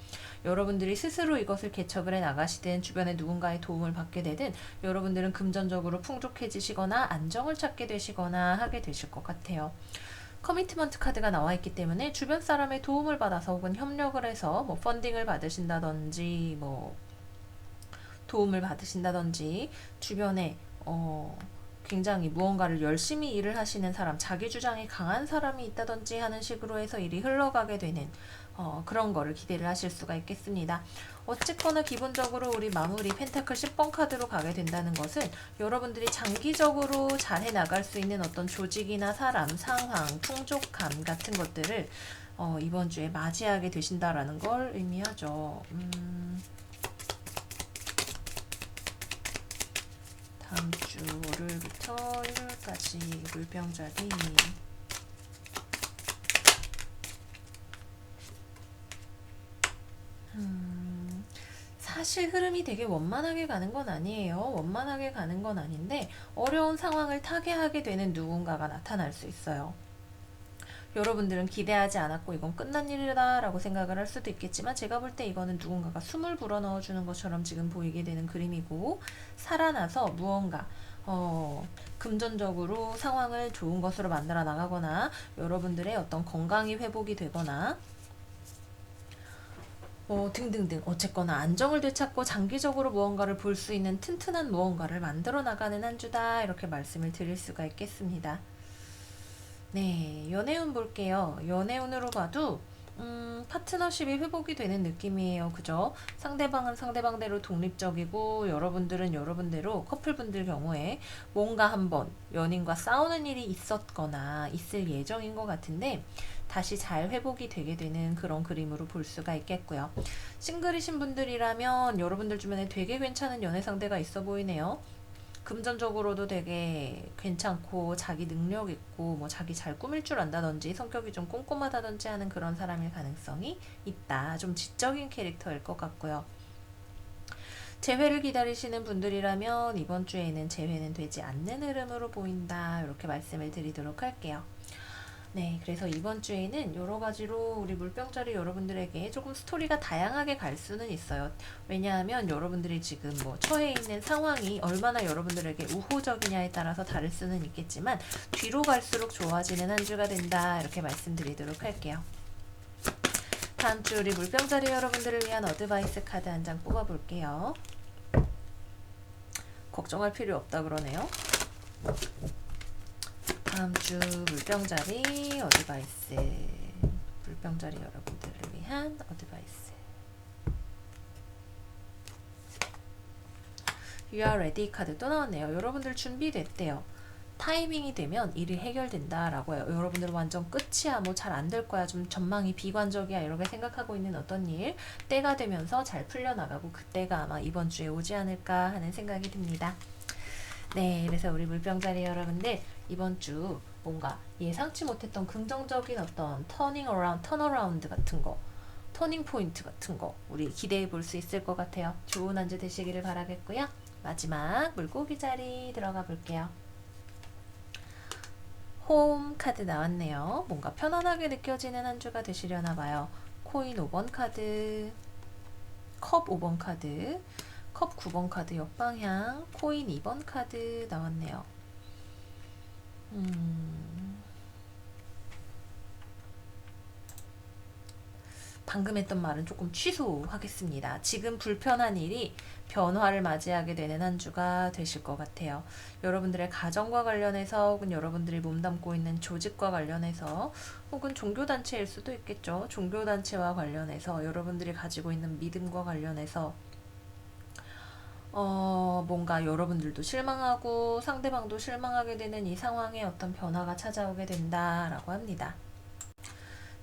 Speaker 1: 여러분들이 스스로 이것을 개척을 해 나가시든 주변에 누군가의 도움을 받게 되든 여러분들은 금전적으로 풍족해지시거나 안정을 찾게 되시거나 하게 되실 것 같아요. 커미트먼트 카드가 나와 있기 때문에 주변 사람의 도움을 받아서 혹은 협력을 해서 뭐 펀딩을 받으신다든지 뭐 도움을 받으신다든지 주변에 굉장히 무언가를 열심히 일을 하시는 사람, 자기 주장이 강한 사람이 있다든지 하는 식으로 해서 일이 흘러가게 되는 그런 거를 기대를 하실 수가 있겠습니다. 어쨌거나 기본적으로 우리 마무리 펜타클 10번 카드로 가게 된다는 것은 여러분들이 장기적으로 잘 해나갈 수 있는 어떤 조직이나 사람, 상황, 풍족함 같은 것들을 이번 주에 맞이하게 되신다라는 걸 의미하죠. 다음 주 월요일부터 일요일까지 물병자리. 사실 흐름이 되게 원만하게 가는 건 아니에요. 원만하게 가는 건 아닌데 어려운 상황을 타개하게 되는 누군가가 나타날 수 있어요. 여러분들은 기대하지 않았고 이건 끝난 일이다 라고 생각을 할 수도 있겠지만, 제가 볼 때 이거는 누군가가 숨을 불어넣어 주는 것처럼 지금 보이게 되는 그림이고, 살아나서 무언가 금전적으로 상황을 좋은 것으로 만들어 나가거나 여러분들의 어떤 건강이 회복이 되거나 등등등, 어쨌거나 안정을 되찾고 장기적으로 무언가를 볼 수 있는 튼튼한 무언가를 만들어 나가는 한 주다, 이렇게 말씀을 드릴 수가 있겠습니다. 네, 연애운 볼게요. 연애운으로 봐도 파트너십이 회복이 되는 느낌이에요. 그죠? 상대방은 상대방대로 독립적이고 여러분들은 여러분대로, 커플분들 경우에 뭔가 한번 연인과 싸우는 일이 있었거나 있을 예정인 것 같은데 다시 잘 회복이 되게 되는 그런 그림으로 볼 수가 있겠고요. 싱글이신 분들이라면 여러분들 주변에 되게 괜찮은 연애 상대가 있어 보이네요. 금전적으로도 되게 괜찮고 자기 능력 있고 뭐 자기 잘 꾸밀 줄 안다든지 성격이 좀 꼼꼼하다든지 하는 그런 사람일 가능성이 있다. 좀 지적인 캐릭터일 것 같고요. 재회를 기다리시는 분들이라면 이번 주에는 재회는 되지 않는 흐름으로 보인다, 이렇게 말씀을 드리도록 할게요. 네, 그래서 이번 주에는 여러 가지로 우리 물병자리 여러분들에게 조금 스토리가 다양하게 갈 수는 있어요. 왜냐하면 여러분들이 지금 뭐 처해 있는 상황이 얼마나 여러분들에게 우호적이냐에 따라서 다를 수는 있겠지만 뒤로 갈수록 좋아지는 한 주가 된다, 이렇게 말씀드리도록 할게요. 다음 주 우리 물병자리 여러분들을 위한 어드바이스 카드 한 장 뽑아볼게요. 걱정할 필요 없다 그러네요. 다음 주 물병자리 어드바이스. 물병자리 여러분들을 위한 어드바이스. You are ready 카드 또 나왔네요. 여러분들 준비됐대요. 타이밍이 되면 일이 해결된다 라고 해요. 여러분들 완전 끝이야, 뭐 잘 안 될 거야, 좀 전망이 비관적이야, 이렇게 생각하고 있는 어떤 일, 때가 되면서 잘 풀려나가고 그때가 아마 이번 주에 오지 않을까 하는 생각이 듭니다. 네, 그래서 우리 물병자리 여러분들 이번 주 뭔가 예상치 못했던 긍정적인 어떤 턴어라운드 같은 거, 터닝 포인트 같은 거 우리 기대해 볼 수 있을 것 같아요. 좋은 한 주 되시기를 바라겠고요. 마지막 물고기 자리 들어가 볼게요. 홈 카드 나왔네요. 뭔가 편안하게 느껴지는 한 주가 되시려나 봐요. 코인 5번 카드, 컵 5번 카드, 컵 9번 카드 역방향, 코인 2번 카드 나왔네요. 방금 했던 말은 조금 취소하겠습니다. 지금 불편한 일이 변화를 맞이하게 되는 한 주가 되실 것 같아요. 여러분들의 가정과 관련해서 혹은 여러분들이 몸담고 있는 조직과 관련해서 혹은 종교단체일 수도 있겠죠. 종교단체와 관련해서 여러분들이 가지고 있는 믿음과 관련해서 뭔가 여러분들도 실망하고 상대방도 실망하게 되는 이 상황에 어떤 변화가 찾아오게 된다라고 합니다.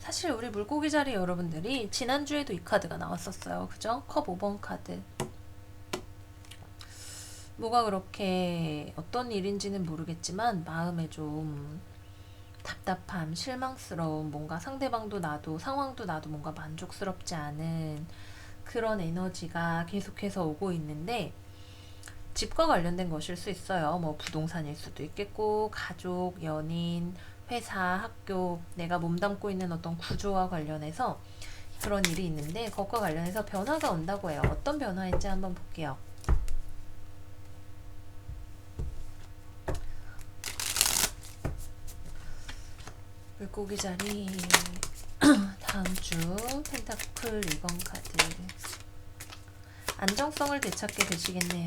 Speaker 1: 사실 우리 물고기 자리 여러분들이 지난주에도 이 카드가 나왔었어요. 그죠? 컵 5번 카드. 뭐가 그렇게 어떤 일인지는 모르겠지만 마음에 좀 답답함, 실망스러움, 뭔가 상대방도 나도 상황도 나도 뭔가 만족스럽지 않은 그런 에너지가 계속해서 오고 있는데 집과 관련된 것일 수 있어요. 뭐 부동산일 수도 있겠고 가족, 연인, 회사, 학교, 내가 몸담고 있는 어떤 구조와 관련해서 그런 일이 있는데 그것과 관련해서 변화가 온다고 해요. 어떤 변화인지 한번 볼게요. 물고기 자리 다음 주 펜타클 2번 카드 안정성을 되찾게 되시겠네요.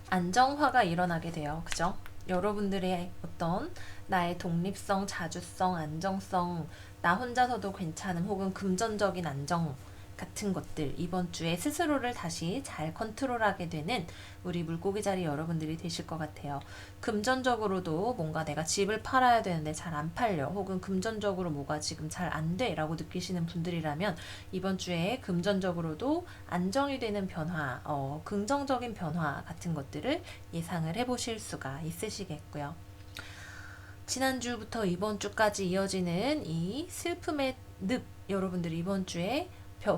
Speaker 1: 안정화가 일어나게 돼요. 그죠? 여러분들의 어떤 나의 독립성, 자주성, 안정성, 나 혼자서도 괜찮음 혹은 금전적인 안정 같은 것들 이번 주에 스스로를 다시 잘 컨트롤하게 되는 우리 물고기 자리 여러분들이 되실 것 같아요. 금전적으로도 뭔가 내가 집을 팔아야 되는데 잘 안 팔려 혹은 금전적으로 뭐가 지금 잘 안 돼 라고 느끼시는 분들이라면 이번 주에 금전적으로도 안정이 되는 변화, 긍정적인 변화 같은 것들을 예상을 해보실 수가 있으시겠고요. 지난주부터 이번 주까지 이어지는 이 슬픔의 늪 여러분들이 이번 주에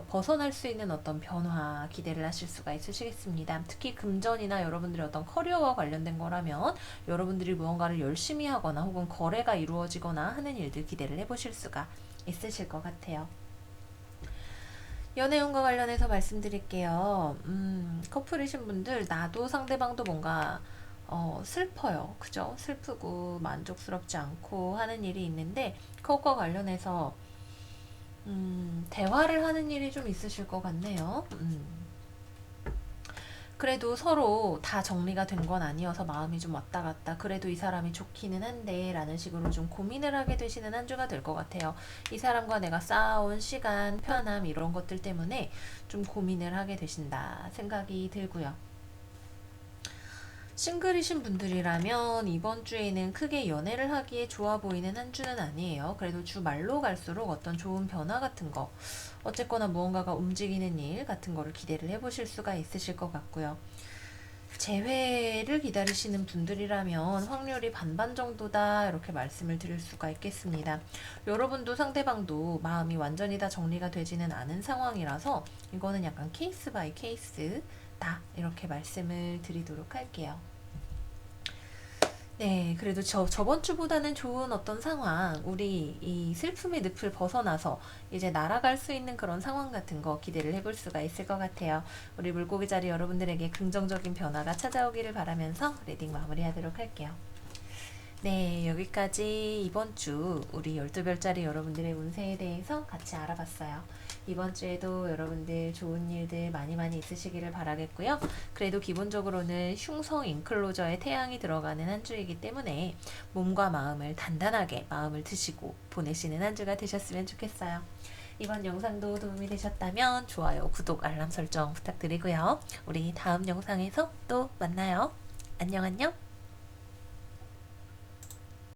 Speaker 1: 벗어날 수 있는 어떤 변화 기대를 하실 수가 있으시겠습니다. 특히 금전이나 여러분들의 어떤 커리어와 관련된 거라면 여러분들이 무언가를 열심히 하거나 혹은 거래가 이루어지거나 하는 일들 기대를 해보실 수가 있으실 것 같아요. 연애운과 관련해서 말씀드릴게요. 커플이신 분들 나도 상대방도 뭔가 슬퍼요. 그죠? 슬프고 만족스럽지 않고 하는 일이 있는데 그것과 관련해서 대화를 하는 일이 좀 있으실 것 같네요. 그래도 서로 다 정리가 된 건 아니어서 마음이 좀 왔다 갔다 그래도 이 사람이 좋기는 한데 라는 식으로 좀 고민을 하게 되시는 한 주가 될 것 같아요. 이 사람과 내가 쌓아온 시간, 편함 이런 것들 때문에 좀 고민을 하게 되신다 생각이 들고요. 싱글이신 분들이라면 이번 주에는 크게 연애를 하기에 좋아 보이는 한 주는 아니에요. 그래도 주 말로 갈수록 어떤 좋은 변화 같은 거, 어쨌거나 무언가가 움직이는 일 같은 거를 기대를 해보실 수가 있으실 것 같고요. 재회를 기다리시는 분들이라면 확률이 반반 정도다 이렇게 말씀을 드릴 수가 있겠습니다. 여러분도 상대방도 마음이 완전히 다 정리가 되지는 않은 상황이라서 이거는 약간 케이스 바이 케이스다 이렇게 말씀을 드리도록 할게요. 네, 그래도 저번 주보다는 좋은 어떤 상황, 우리 이 슬픔의 늪을 벗어나서 이제 날아갈 수 있는 그런 상황 같은 거 기대를 해볼 수가 있을 것 같아요. 우리 물고기 자리 여러분들에게 긍정적인 변화가 찾아오기를 바라면서 리딩 마무리하도록 할게요. 네, 여기까지 이번 주 우리 12별짜리 여러분들의 운세에 대해서 같이 알아봤어요. 이번 주에도 여러분들 좋은 일들 많이 많이 있으시기를 바라겠고요. 그래도 기본적으로는 흉성 인클로저에 태양이 들어가는 한 주이기 때문에 몸과 마음을 단단하게 마음을 드시고 보내시는 한 주가 되셨으면 좋겠어요. 이번 영상도 도움이 되셨다면 좋아요, 구독, 알람 설정 부탁드리고요. 우리 다음 영상에서 또 만나요. 안녕 안녕.